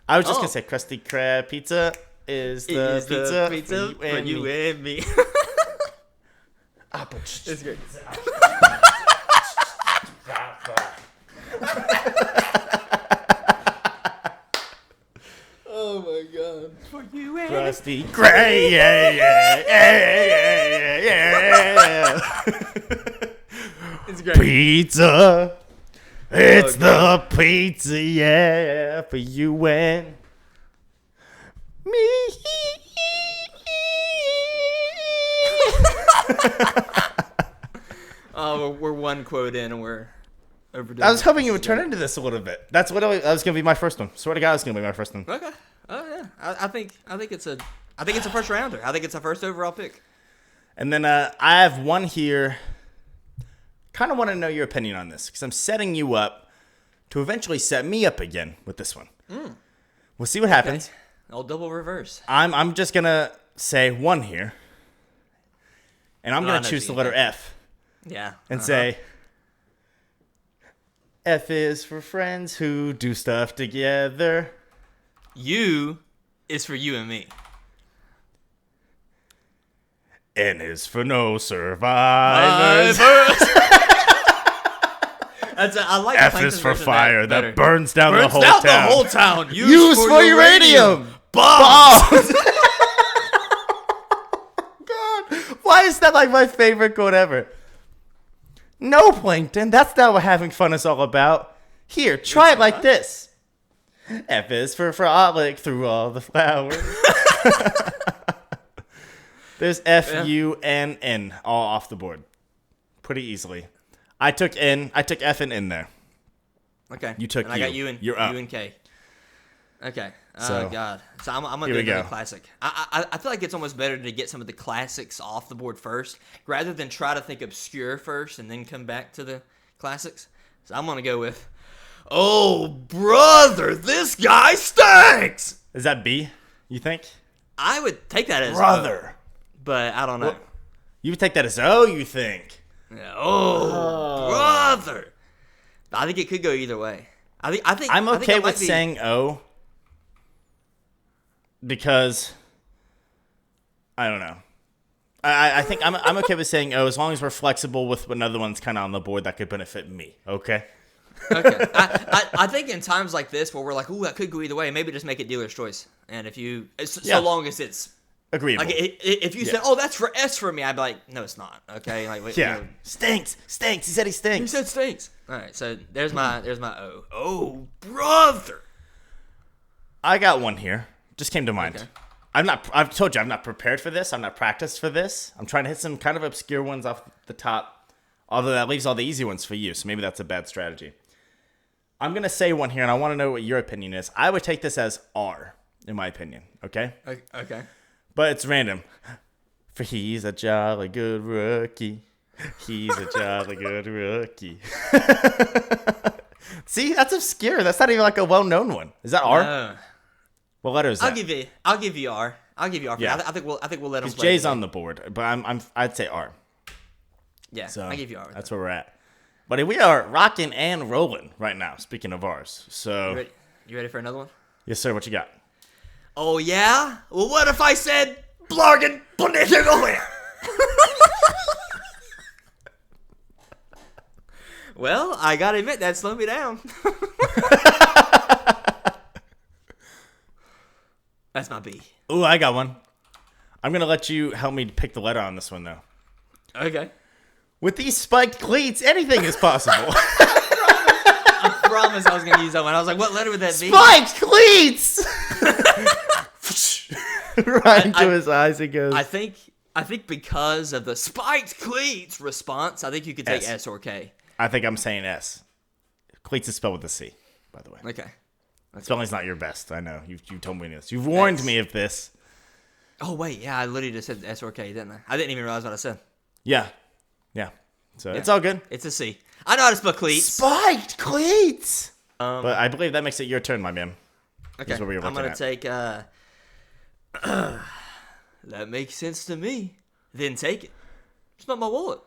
I was just going to say Krusty Krab pizza is the pizza for you and me. It's great. Oh my God! For you and Krusty Krab, yeah. It's great. Pizza, it's the pizza, yeah, for you and me. Oh, we're one quote in and we're overdone. I was hoping you would turn into this a little bit. That was going to be my first one. Swear to God, it's going to be my first one. Okay. Oh yeah. I think it's a first rounder. I think it's a first overall pick. And then I have one here. Kind of want to know your opinion on this because I'm setting you up to eventually set me up again with this one. We'll see what happens. Okay. I'll double reverse. I'm just going to say one here. And I'm going to choose the letter F. Yeah. And say, F is for friends who do stuff together. U is for you and me. N is for no survivors. I like F is for fire that burns down the whole town. The whole town. Use for uranium. Bomb. God, why is that like my favorite quote ever? No, Plankton, that's not what having fun is all about. Here, try it like this. F is for frolic through all the flowers. There's F, U, and N all off the board. Pretty easily. I took F and N there. Okay. You took and U. I got U and You're up. U and K. Okay. So, Oh God. So I'm gonna do another classic. I feel like it's almost better to get some of the classics off the board first, rather than try to think obscure first and then come back to the classics. So I'm gonna go with, oh brother, this guy stinks. Is that B? You think? I would take that as Brother. but I don't know. You would take that as O, you think? Yeah, brother. I think it could go either way. I think I'm okay with be... saying O because I don't know. I think I'm okay with saying, oh, as long as we're flexible with another one's kind of on the board that could benefit me. Okay. Okay. I think in times like this where we're like, ooh, that could go either way, maybe just make it dealer's choice. And if you, so long as it's agreeable. Like if you said, oh, that's for S for me, I'd be like, no, it's not. Okay. Like, stinks. He said he stinks. He said stinks. All right. So there's my O. Oh, brother. I got one here. Just came to mind. Okay. I've told you, I'm not prepared for this. I'm not practiced for this. I'm trying to hit some kind of obscure ones off the top. Although that leaves all the easy ones for you. So maybe that's a bad strategy. I'm going to say one here, and I want to know what your opinion is. I would take this as R, in my opinion. Okay? Okay. But it's random. For he's a jolly good rookie. He's a jolly good rookie. See, that's obscure. That's not even like a well-known one. Is that R? What letter is that? I'll give you R. I'll give you R. Yeah. I think we'll let him Because play. J's on the board, but I'd say R. Yeah, So I give you R. That's where we're at. But we are rocking and rolling right now. Speaking of ours, so you ready for another one? Yes, sir. What you got? Oh yeah. Well, what if I said Blargen Bundesliga? Well, I gotta admit that slowed me down. That's my B. Ooh, I got one. I'm gonna let you help me pick the letter on this one, though. Okay. With these spiked cleats, anything is possible. I promise I was gonna use that one. I was like, what letter would that be? Spiked cleats. Right into his eyes it goes. I think because of the spiked cleats response, I think you could take S or K. I think I'm saying S. Cleats is spelled with a C, by the way. Okay. Spelling's not your best. I know. You told me this. You've warned me of this. Oh, wait. Yeah, I literally just said S or K, didn't I? I didn't even realize what I said. Yeah. So it's all good. It's a C. I know how to spell cleats. Spiked cleats! But I believe that makes it your turn, my man. Okay. What I'm going to take... that makes sense to me. Then take it. It's not my wallet.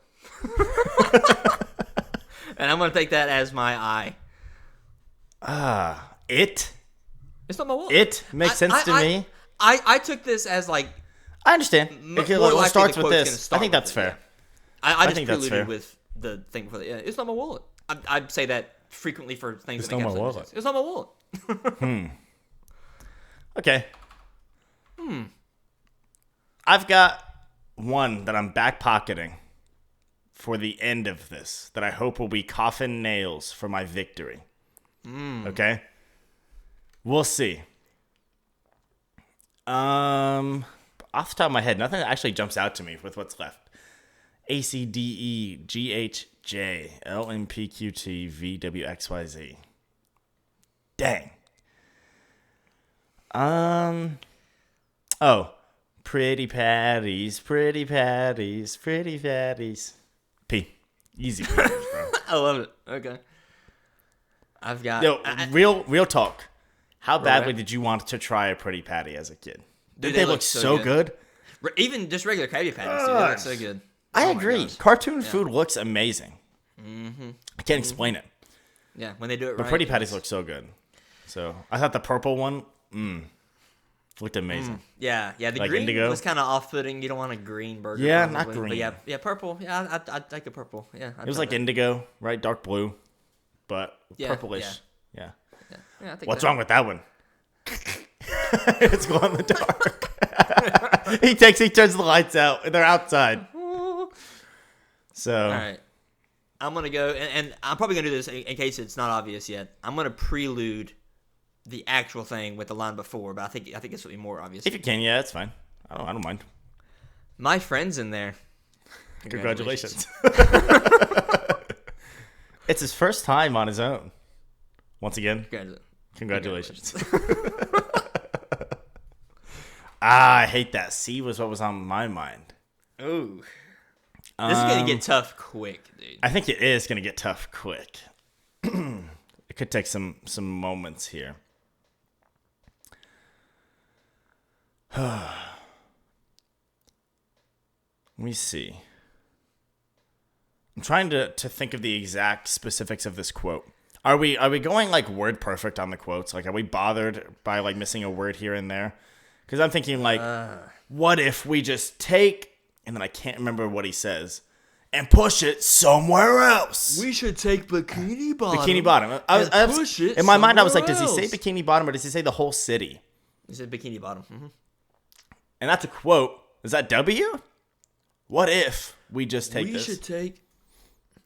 And I'm going to take that as my I. It? It's not my wallet. It makes sense to me. I took this as like... I understand. It starts with this. I think that's fair. Yeah. I just think that's fair. preluded with the thing for the... Yeah, it's not my wallet. I'd say that frequently for things that make not my absolute wallet. sense. It's not my wallet. Okay. I've got one that I'm back pocketing for the end of this that I hope will be coffin nails for my victory. Okay? We'll see. Off the top of my head, nothing actually jumps out to me with what's left. A, C, D, E, G, H, J, L, M, P, Q, T, V, W, X, Y, Z. Dang. Oh. Pretty patties, pretty patties, pretty patties. P. Easy P, bro. I love it. Okay. I've got... Yo, real talk. How badly did you want to try a pretty patty as a kid? Did they look so good? Even just regular Krabby Patties, dude, they look so good. I agree. Cartoon food looks amazing. I can't explain it. Yeah, when they do it right. But pretty patties look so good. So I thought the purple one, looked amazing. Yeah. The Like green indigo? was kind of off-putting. You don't want a green burger. Yeah, probably. not green. But yeah, purple. Yeah, I'd take a purple. Yeah, It was like indigo, right? Dark blue, but purplish. Yeah. I think What's wrong with that one? It's glow in the dark. he turns the lights out. They're outside. So. All right. I'm going to go, and I'm probably going to do this in case it's not obvious yet. I'm going to prelude the actual thing with the line before, but I think this will be more obvious. If you can, yeah, it's fine. I don't mind. My friend's in there. Congratulations. It's his first time on his own. Once again, congratulations. I hate that. C was what was on my mind. Ooh. This is going to get tough quick, dude. I think it is going to get tough quick. It could take some moments here. Let me see. I'm trying to think of the exact specifics of this quote. Are we going like word perfect on the quotes? Like, are we bothered by like missing a word here and there? Because I'm thinking like, what if we just take and then I can't remember what he says, and push it somewhere else. We should take Bikini Bottom. Bikini Bottom. Push it in my mind, I was like, somewhere does he say else. Bikini Bottom or does he say the whole city? He said Bikini Bottom. Mm-hmm. And that's a quote. Is that W? What if we just take this? We should take.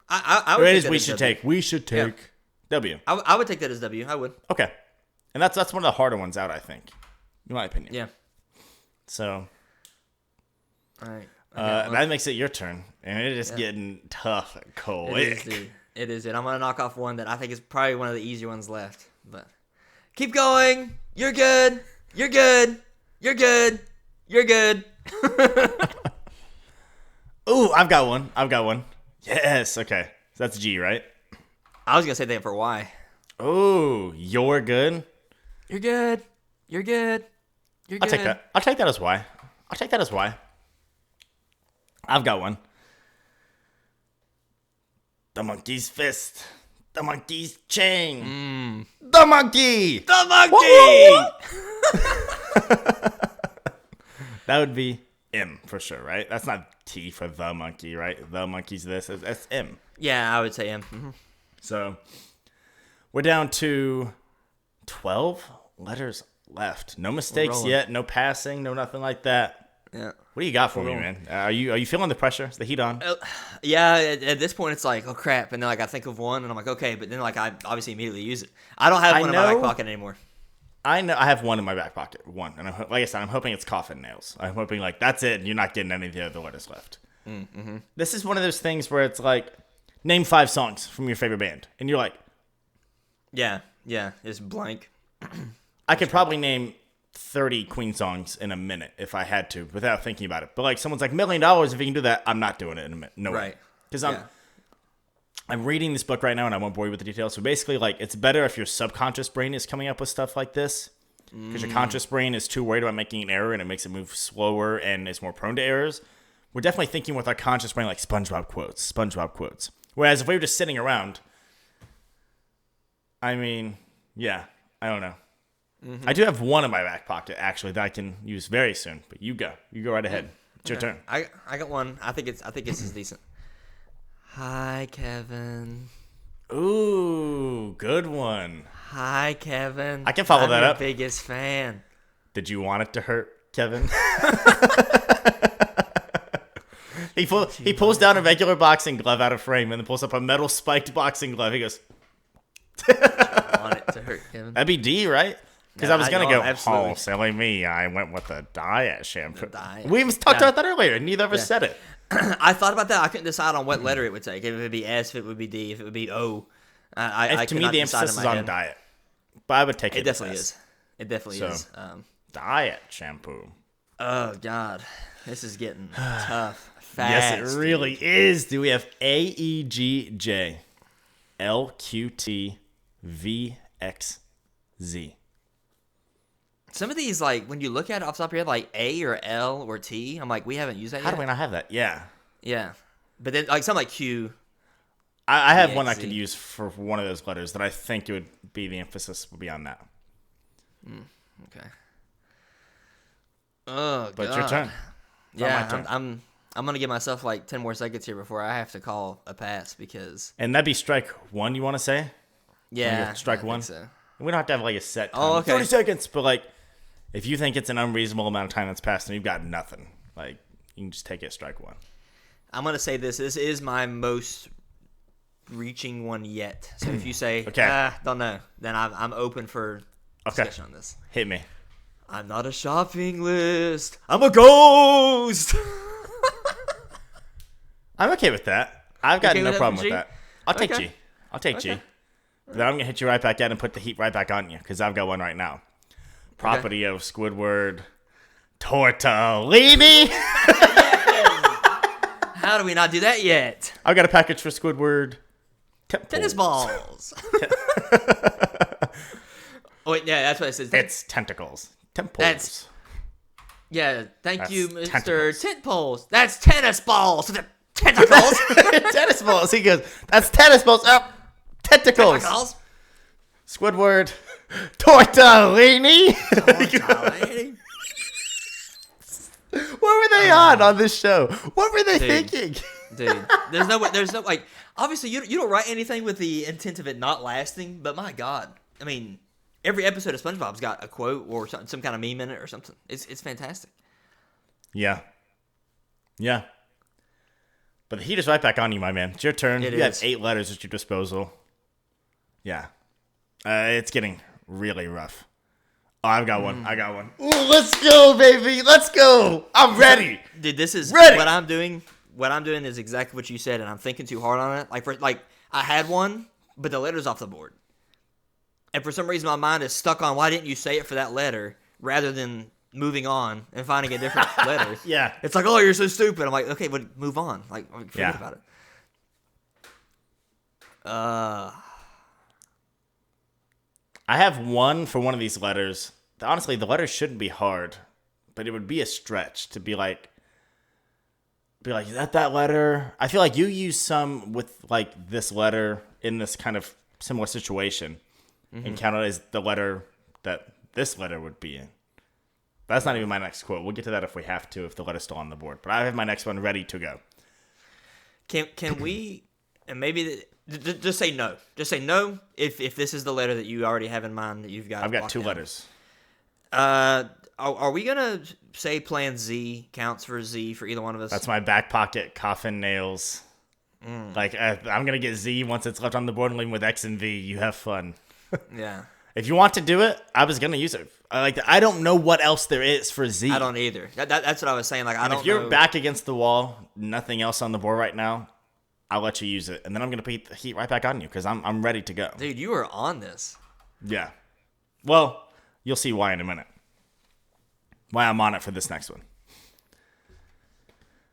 I would Or it take is that we as should W. take. We should take W. I would take that as W. I would. Okay. And that's one of the harder ones out, I think. In my opinion. Yeah. So. All right. That makes it your turn. And it is getting tough and cold. It is, dude. It is, dude. I'm going to knock off one that I think is probably one of the easier ones left. But keep going. You're good. You're good. You're good. You're good. Ooh, I've got one. Yes. Okay. So that's G, right? I was going to say that for Y. Ooh, you're good. You're good. You're good. You're good. I'll take that. I'll take that as Y. I've got one. The monkey's fist. The monkey's chain. The monkey. The monkey! That would be M for sure, right? That's not T for the monkey, right? The monkey's this. That's M. Yeah, I would say M. Mm-hmm. So we're down to 12 letters left. No mistakes yet. No passing. No nothing like that. Yeah. What do you got for me, man? Are you feeling the pressure? Is the heat on? Yeah, at this point it's like, oh crap, and then like I think of one and I'm like, okay, but then like I obviously immediately use it. I don't have one in my back pocket anymore. I know I have one in my back pocket. One, and like I said, I'm hoping it's coffin nails. I'm hoping like that's it, and you're not getting any of the other letters left. Mm-hmm. This is one of those things where it's like, name 5 songs from your favorite band, and you're like, yeah, it's blank. I could probably name 30 Queen songs in a minute if I had to, without thinking about it. But like someone's like $1 million, if you can do that, I'm not doing it in a minute. No way. Because I'm reading this book right now, and I won't bore you with the details. So basically, like, it's better if your subconscious brain is coming up with stuff like this, because your conscious brain is too worried about making an error, and it makes it move slower and is more prone to errors. We're definitely thinking with our conscious brain like SpongeBob quotes. Whereas if we were just sitting around, I mean, yeah, I don't know. I do have one in my back pocket actually that I can use very soon. But you go right ahead. It's your turn. I got one. I think it's is decent. Hi, Kevin. Ooh, good one. Hi, Kevin. I can follow that I'm up. your biggest fan. Did you want it to hurt, Kevin? He pulls down a regular boxing glove out of frame and then pulls up a metal spiked boxing glove. He goes, Want it to hurt, Kevin. that'd be D, right? Because Yeah, I was going to go, absolutely. oh, silly me. I went with the diet shampoo. Diet. We even talked about that earlier. Neither of us said it. I thought about that. I couldn't decide on what letter it would take. If it would be S, if it would be D, if it would be O. I To me, the emphasis is on diet. But I would take it. It definitely is. It definitely is. Diet shampoo. Oh, God. This is getting tough. Fast, Yes, it really is. Do we have A, E, G, J, L, Q, T, V, X, Z? Some of these, like, when you look at it off the top of your head, like A or L or T, I'm like, we haven't used that How yet. do we not have that? Yeah. Yeah. But then, like, something like Q. I have one I Z. could use for one of those letters that I think it would be the emphasis would be on that. Okay. Oh, But God. your turn. Yeah, my turn. I'm going to give myself, like, 10 more seconds here before I have to call a pass because... And that'd be strike one, you want to say? Yeah. Strike I one? think so. We don't have to have like a set time. Oh, okay. 30 seconds. But like, if you think it's an unreasonable amount of time that's passed and you've got nothing, like, you can just take it strike one. I'm going to say this. This is my most reaching one yet. So if you say, don't know, then I'm open for discussion on this. Hit me. I'm not a shopping list. I'm a ghost. I'm okay with that. I've got okay no with that problem for with G? that. I'll take Okay. G. I'll take G. Then I'm going to hit you right back out and put the heat right back on you because I've got one right now. Property of Squidward Tortellini. How do we not do that yet? I've got a package for Squidward Tennis balls. Oh, wait, yeah, that's what it says. It's tentacles. Temples. That's- Yeah, thank you, That's Mr. tentacles. Tent Poles. That's tennis balls. They're tentacles. tennis balls. He goes, that's tennis balls. Oh, tentacles. Tentacles. Squidward Tortellini. What were they on this show? What were they Dude. thinking? Dude, there's no like. Obviously, you don't write anything with the intent of it not lasting. But my God, I mean, every episode of SpongeBob's got a quote or some kind of meme in it or something. It's fantastic. Yeah. Yeah. But the heat is right back on you, my man. It's your turn. You have 8 letters at your disposal. Yeah. It's getting really rough. Oh, I've got one. I got one. Ooh, let's go, baby. Let's go. I'm ready. Dude, this is ready. What I'm doing. What I'm doing is exactly what you said, and I'm thinking too hard on it. Like I had one, but the letter's off the board. And for some reason, my mind is stuck on why didn't you say it for that letter rather than moving on and finding a different letter. Yeah. It's like, oh, you're so stupid. I'm like, okay, but move on. Like, forget about it. I have one for one of these letters. Honestly, the letters shouldn't be hard, but it would be a stretch to be like, is that letter? I feel like you use some with like this letter in this kind of similar situation and count it as the letter that this letter would be in. That's not even my next quote. We'll get to that if we have to, if the letter's still on the board. But I have my next one ready to go. Can we, and maybe just say no. Just say no if this is the letter that you already have in mind that you've got. I've got 2 letters. Are we gonna say Plan Z counts for Z for either one of us? That's my back pocket coffin nails. Like I'm gonna get Z once it's left on the board and leave with X and V. You have fun. Yeah. If you want to do it, I was gonna use it. I don't know what else there is for Z. I don't either. That's what I was saying. Like, I don't. If you're know. back against the wall, nothing else on the board right now, I'll let you use it, and then I'm gonna put the heat right back on you because I'm ready to go. Dude, you are on this. Yeah. Well, you'll see why in a minute. Why I'm on it for this next one.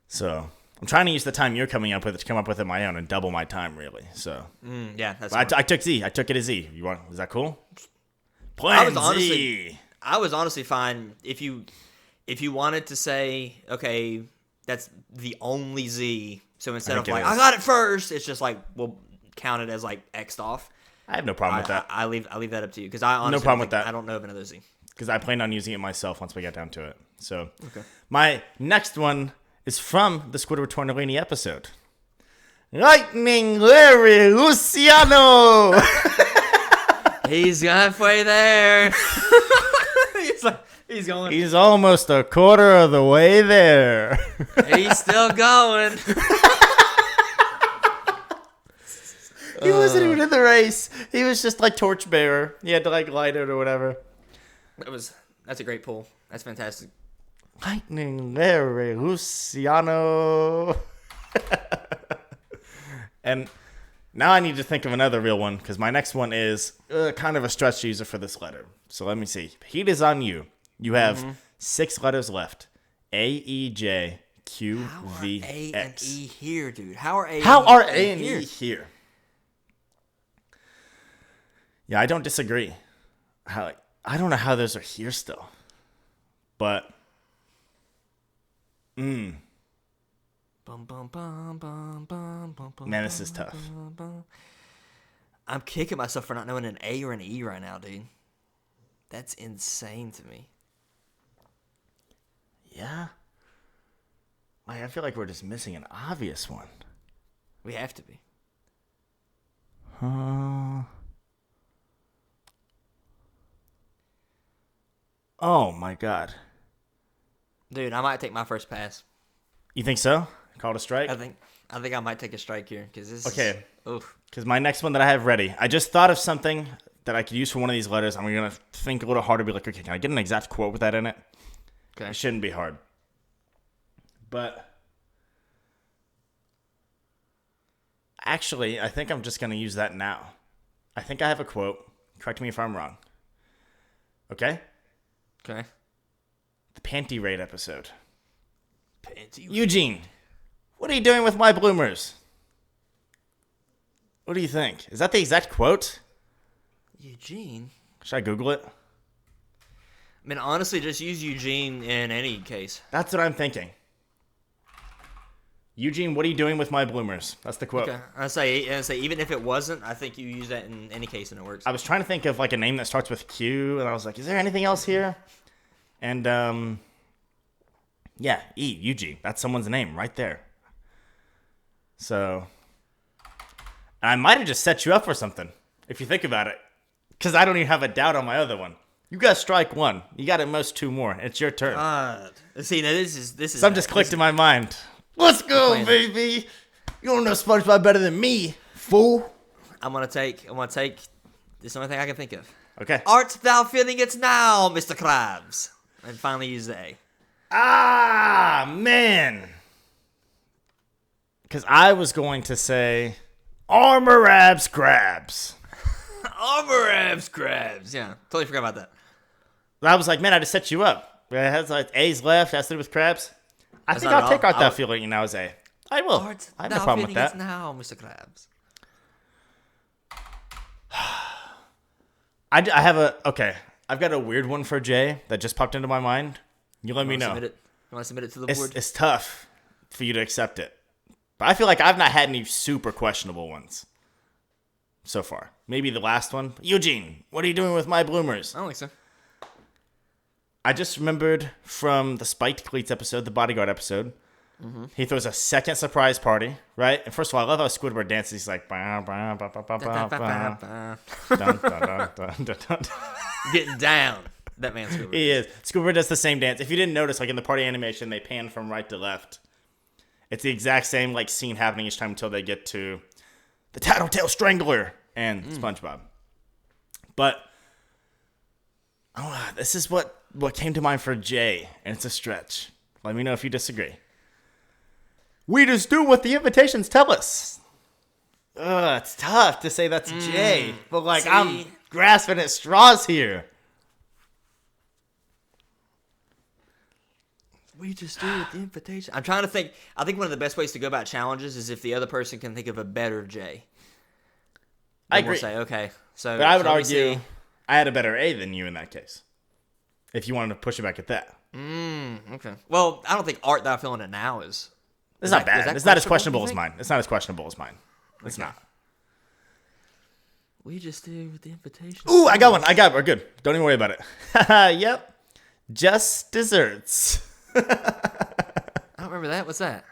So I'm trying to use the time you're coming up with to come up with it my own and double my time, really. So Yeah, that's. I took Z. I took it as Z. Is that cool? Plan Z. I was honestly fine if you wanted to say, okay, that's the only Z. So instead of like, I got it first, it's just like, we'll count it as like X'd off. I have no problem with that. I leave that up to you because I honestly no problem with that. I don't know of another Z. Because I plan on using it myself once we get down to it. So Okay. My next one is from the Squidward Tornellini episode. Lightning Larry Luciano. He's halfway there. He's going. He's almost a quarter of the way there. He's still going. He wasn't even in the race. He was just like torchbearer. He had to like light it or whatever. That's a great pull. That's fantastic. Lightning Larry Luciano. And now I need to think of another real one because my next one is kind of a stretch user for this letter. So let me see. Heat is on you. You have 6 letters left. A, E, J, Q, V, A X. and E here, dude? How are A and E here? Yeah, I don't disagree. I don't know how those are here still. But, Bum, bum, bum, bum, bum, bum, man, this is tough. I'm kicking myself for not knowing an A or an E right now, dude. That's insane to me. Yeah. Like, I feel like we're just missing an obvious one. We have to be. Oh, my God. Dude, I might take my first pass. You think so? Called a strike? I think I might take a strike here because this. Okay. Oof. Because my next one that I have ready, I just thought of something that I could use for one of these letters. I'm going to think a little harder, be like, okay, can I get an exact quote with that in it? Okay. It shouldn't be hard. But actually, I think I'm just going to use that now. I think I have a quote. Correct me if I'm wrong. Okay? Okay. The Panty Raid episode. Panty. Eugene, what are you doing with my bloomers? What do you think? Is that the exact quote? Eugene? Should I Google it? I mean, honestly, just use Eugene in any case. That's what I'm thinking. Eugene, what are you doing with my bloomers? That's the quote. Okay. I say even if it wasn't, I think you use that in any case and it works. I was trying to think of like a name that starts with Q, and I was like, is there anything else here? And Yeah, Eugene. That's someone's name right there. So, I might have just set you up for something, if you think about it. Because I don't even have a doubt on my other one. You got strike one. You got at most 2 more. It's your turn. See, now this is. Something just clicked in my mind. Let's go, baby. You don't know SpongeBob better than me, fool. I'm gonna take. This is the only thing I can think of. Okay. Art thou feeling it now, Mr. Krabs? And finally use the A. Ah, man. Because I was going to say Armor Abs Crabs. Armor Abs Krabs. Yeah, totally forgot about that. I was like, man, I just set you up. It has like A's left. I said with crabs. I think I'll take Art Thou Feeling It Now as A. I will. I have no problem with that. Now, Mr. Krabs. I have I've got a weird one for Jay that just popped into my mind. You let me know. You want to submit it to the board? It's tough for you to accept it. But I feel like I've not had any super questionable ones so far. Maybe the last one. Eugene, what are you doing with my bloomers? I don't think so. I just remembered from the Spiked Cleats episode, the Bodyguard episode. Mm-hmm. He throws a second surprise party, right? And first of all, I love how Squidward dances. He's like, bah, bah, bah, bah, bah, bah, bah. Dun, dun, dun, dun, dun, dun. Getting down. That man Squidward. He is. Squidward does the same dance. If you didn't notice, like in the party animation, they pan from right to left. It's the exact same like scene happening each time until they get to the Tattletale Strangler and SpongeBob. But this is what came to mind for Jay, and it's a stretch. Let me know if you disagree. We just do what the invitations tell us. It's tough to say that's Jay, but like I'm grasping at straws here. We just do with the invitation. I'm trying to think. I think one of the best ways to go about challenges is if the other person can think of a better Jay. I agree. We'll say, okay. So, but I would argue I had a better A than you in that case. If you wanted to push it back at that. Okay. Well, I don't think Art Thou Feeling It Now is. It's not bad. It's not as questionable as mine. It's not as questionable as mine. It's not. We just do with the invitation. Ooh, I got one. We're good. Don't even worry about it. Yep. Just desserts. I don't remember that. What's that?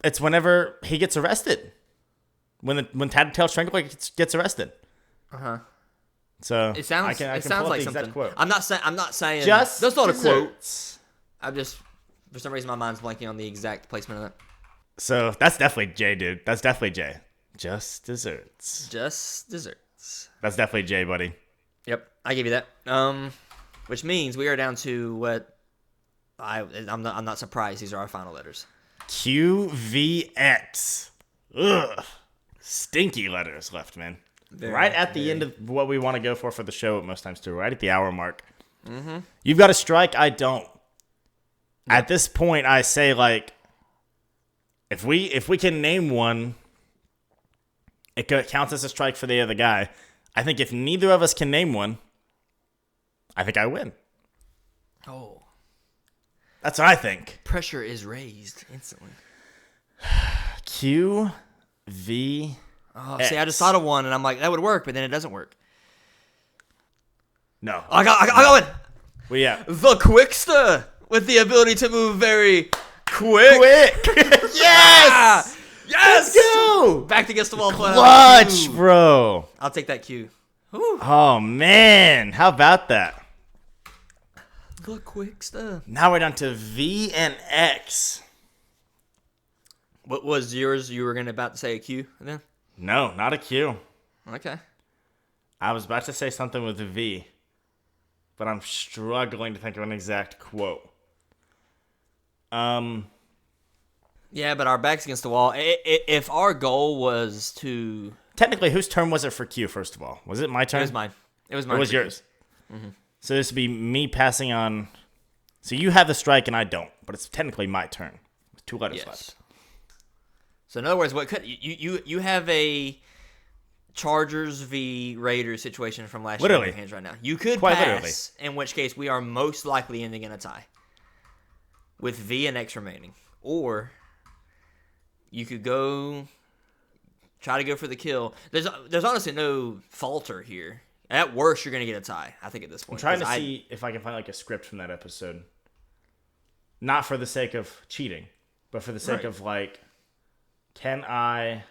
It's whenever he gets arrested. When Tattletale Strangler gets arrested. So it sounds. I can it sounds like something. Quote. I'm not saying. Just that's not desserts. a quote. I'm just for some reason my mind's blanking on the exact placement of that. So that's definitely Jay, dude. That's definitely Jay. Just desserts. Just desserts. That's definitely Jay, buddy. Yep, I give you that. Which means we are down to what I'm not surprised these are our final letters. QVX. Ugh. Stinky letters left, man. Right at the end of what we want to go for the show at most times too. Right at the hour mark. Mm-hmm. You've got a strike. I don't. Yeah. At this point, I say like, if we can name one, it counts as a strike for the other guy. I think if neither of us can name one, I think I win. Oh. That's what I think. Pressure is raised instantly. QV. Oh, see, I just thought of one, and I'm like, that would work, but then it doesn't work. No. I got one. Well, yeah. The Quickster, with the ability to move very quick. Yes! Yes! Let's go! Back against the wall. Clutch, bro. I'll take that cue. Ooh. Oh, man. How about that? The Quickster. Now we're down to V and X. What was yours? You were about to say a Q then? No, not a Q. Okay. I was about to say something with a V, but I'm struggling to think of an exact quote. Yeah, but our back's against the wall. If our goal was to... Technically, whose turn was it for Q, first of all? Was it my turn? It was mine. It was mine. It was yours. Mm-hmm. So this would be me passing on... So you have the strike and I don't, but it's technically my turn. With 2 letters left. So in other words, what could you have a Chargers v Raiders situation from last year in your hands right now? You could pass, in which case we are most likely ending in a tie with V and X remaining, or you could try to go for the kill. There's honestly no falter here. At worst, you're going to get a tie. I think at this point. I'm trying to see if I can find like a script from that episode. not for the sake of cheating, but for the sake of like, can I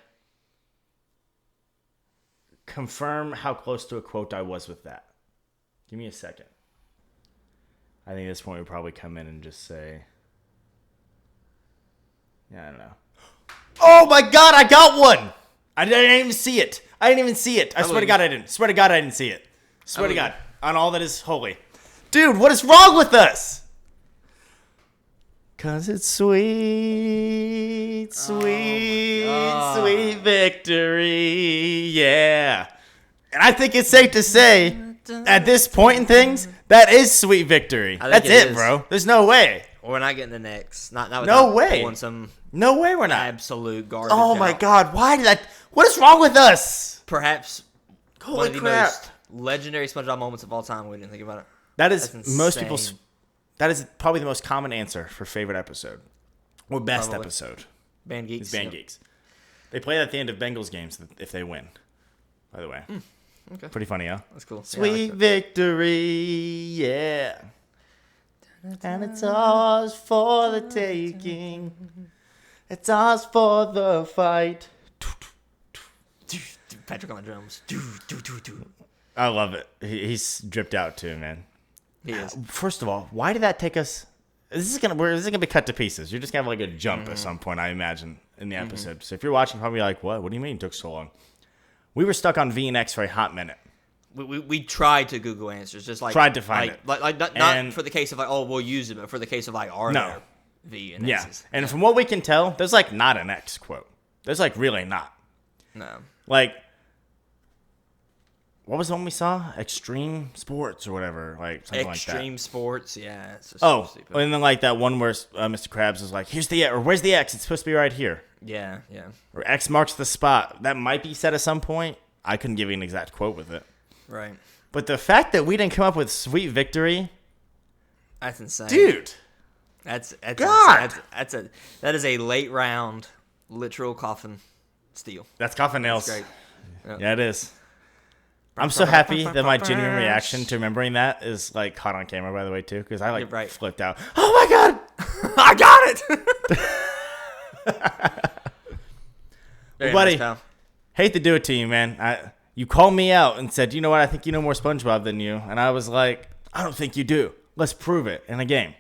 confirm how close to a quote I was with that? Give me a second. I think at this point we probably come in and just say, yeah, I don't know. Oh my God, I got one! I didn't even see it. I swear to God I didn't. Swear to God I didn't see it. Swear to God. On all that is holy. Dude, what is wrong with us? 'Cause it's sweet, sweet victory. Yeah. And I think it's safe to say, at this point in things, that is sweet victory. That's it, bro. There's no way. We're not getting the next. Not no way. Some no way we're not. Absolute garbage. Oh my God. Why did that? What is wrong with us? Perhaps one of the crap. most legendary SpongeBob moments of all time. We didn't think about it. That is most people's. That is probably the most common answer for favorite episode or best episode. Band Geeks. It's Band Geeks. They play that at the end of Bengals games if they win. By the way, okay. Pretty funny, huh? That's cool. Sweet victory, yeah. And it's ours for the taking. It's ours for the fight. Patrick on the drums. I love it. He's dripped out too, man. He is. First of all, why did that take us? This is gonna be cut to pieces. You're just gonna have like a jump at some point, I imagine, in the episode. So if you're watching, probably like, what? What do you mean it took so long? We were stuck on V and X for a hot minute. We tried to Google answers, just like tried to find it, like not for the case of like, oh, we'll use it, but for the case of like, are there V and X's? And from what we can tell, there's like not an X quote. There's like really not. No. Like, what was the one we saw? Extreme Sports or whatever, like something like that. Extreme Sports, yeah. It's just so stupid. And then like that one where Mr. Krabs is like, "Here's the or where's the X? It's supposed to be right here." Yeah. Or X marks the spot. That might be said at some point. I couldn't give you an exact quote with it. Right. But the fact that we didn't come up with sweet victory, that's insane, dude. That's God. That is a late round literal coffin steal. That's coffin nails. That's great. Yep. Yeah, it is. I'm so happy that my genuine reaction to remembering that is like caught on camera, by the way, too, because I flipped out. Oh my God, I got it. Well, buddy, nice, pal. Hate to do it to you, man. You called me out and said, you know what? I think you know more SpongeBob than you, and I was like, I don't think you do. Let's prove it in a game.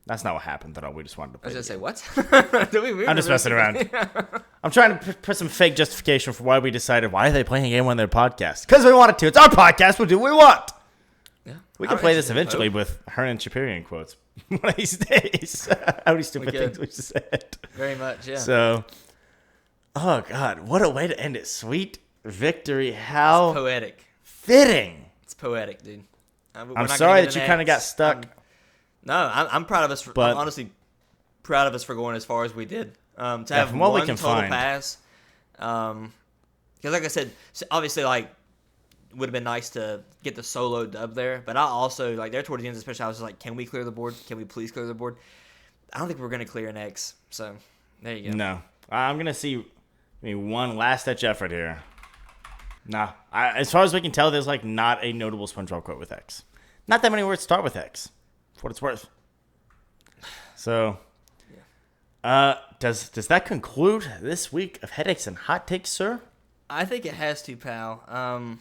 That's not what happened at all. We just wanted to play. I was going to say, what? I'm just messing around. I'm trying to put some fake justification for why we decided, why are they playing a game on their podcast? Because we wanted to. It's our podcast. We'll do what we want. Yeah. We can play this eventually with Hernan Shapirian quotes one of these days. How many stupid things we just said. Very much, yeah. So, oh, God. What a way to end it. Sweet victory. How it's poetic. Fitting. It's poetic, dude. I'm sorry that you kind of got stuck. I'm proud of us. I'm honestly proud of us for going as far as we did. To have from what one we can total find. pass. Because like I said, obviously, like, would have been nice to get the solo dub there. But I also, like, there towards the end, especially, I was just like, can we clear the board? Can we please clear the board? I don't think we're going to clear an X. So, there you go. No. I'm going to see one last-ditch effort here. Nah. As far as we can tell, there's, like, not a notable SpongeBob quote with X. Not that many words start with X, for what it's worth. So, does that conclude this week of Headaches and Hot Takes, sir? I think it has to, pal.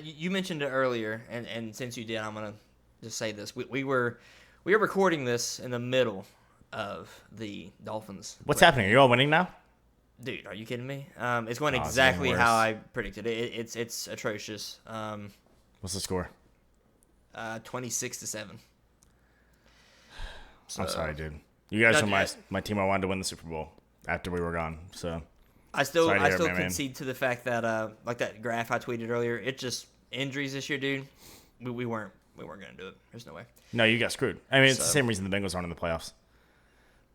You mentioned it earlier, and since you did, I'm going to just say this. We were recording this in the middle of the Dolphins. What's happening? Are you all winning now? Dude, are you kidding me? It's going exactly how I predicted it. It's atrocious. What's the score? 26-7. So, I'm sorry, dude. You guys are my team. I wanted to win the Super Bowl after we were gone. So I still concede to the fact that like that graph I tweeted earlier. It just injuries this year, dude. We weren't gonna do it. There's no way. No, you got screwed. I mean, it's the same reason the Bengals aren't in the playoffs.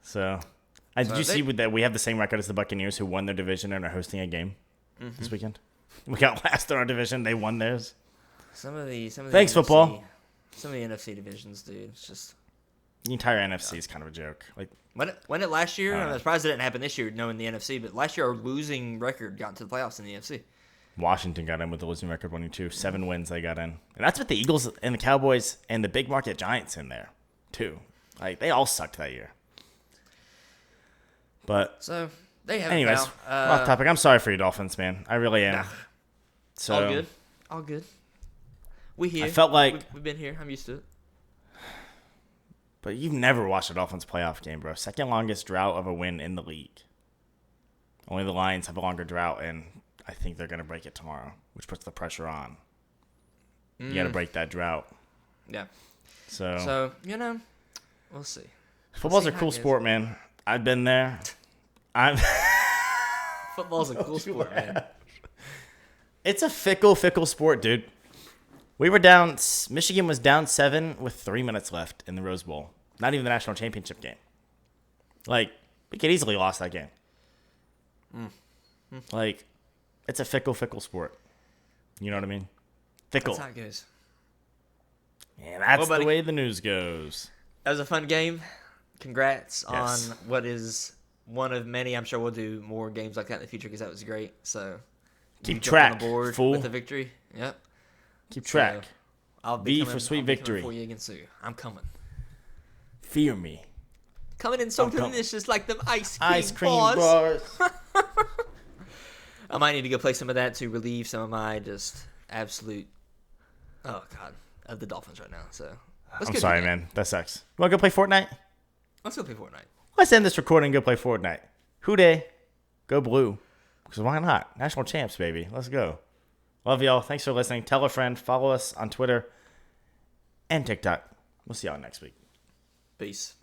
So, did you see that we have the same record as the Buccaneers, who won their division and are hosting a game this weekend? We got last in our division. They won theirs. Some of the Thanks, NFC, football. Some of the NFC divisions, dude. It's just the entire NFC is kind of a joke. Like when it last year, I'm surprised it didn't happen this year, knowing the NFC. But last year, our losing record got into the playoffs in the NFC. Washington got in with the losing record 1-2. 7 wins they got in, and that's with the Eagles and the Cowboys and the big market Giants in there too. Like they all sucked that year. But So there you have anyways, it, pal. off topic. I'm sorry for you, Dolphins, man. I really am. Nah. So All good. All good. We here. I felt like, we've been here. I'm used to it. but you've never watched a Dolphins playoff game, bro. Second longest drought of a win in the league. Only the Lions have a longer drought, and I think they're gonna break it tomorrow, which puts the pressure on. You got to break that drought. Yeah. So we'll see. Football's We'll a see cool how it sport, man. I've been there. Football's a cool sport, man. It's a fickle sport, dude. We were down. Michigan was down 7 with 3 minutes left in the Rose Bowl. Not even the national championship game. Like, we could easily lost that game. Like, it's a fickle sport. You know what I mean? Fickle. That's how it goes. And that's Well, the way the news goes. That was a fun game. Congrats Yes. on what is one of many. I'm sure we'll do more games like that in the future because that was great. So Keep you jumped track, on the board fool. with the victory. Yep. Keep track. So I'll V be for coming, sweet I'll be victory. coming for you again soon. I'm coming. Fear me. Coming in so I'm coming. delicious like them ice cream bars. I might need to go play some of that to relieve some of my just absolute of the Dolphins right now. So I'm sorry, man. That sucks. You want to go play Fortnite? Let's go play Fortnite. Let's end this recording and go play Fortnite. Who dey? Go blue. Because why not? National champs, baby. Let's go. Love y'all. Thanks for listening. Tell a friend. Follow us on Twitter and TikTok. We'll see y'all next week. Peace.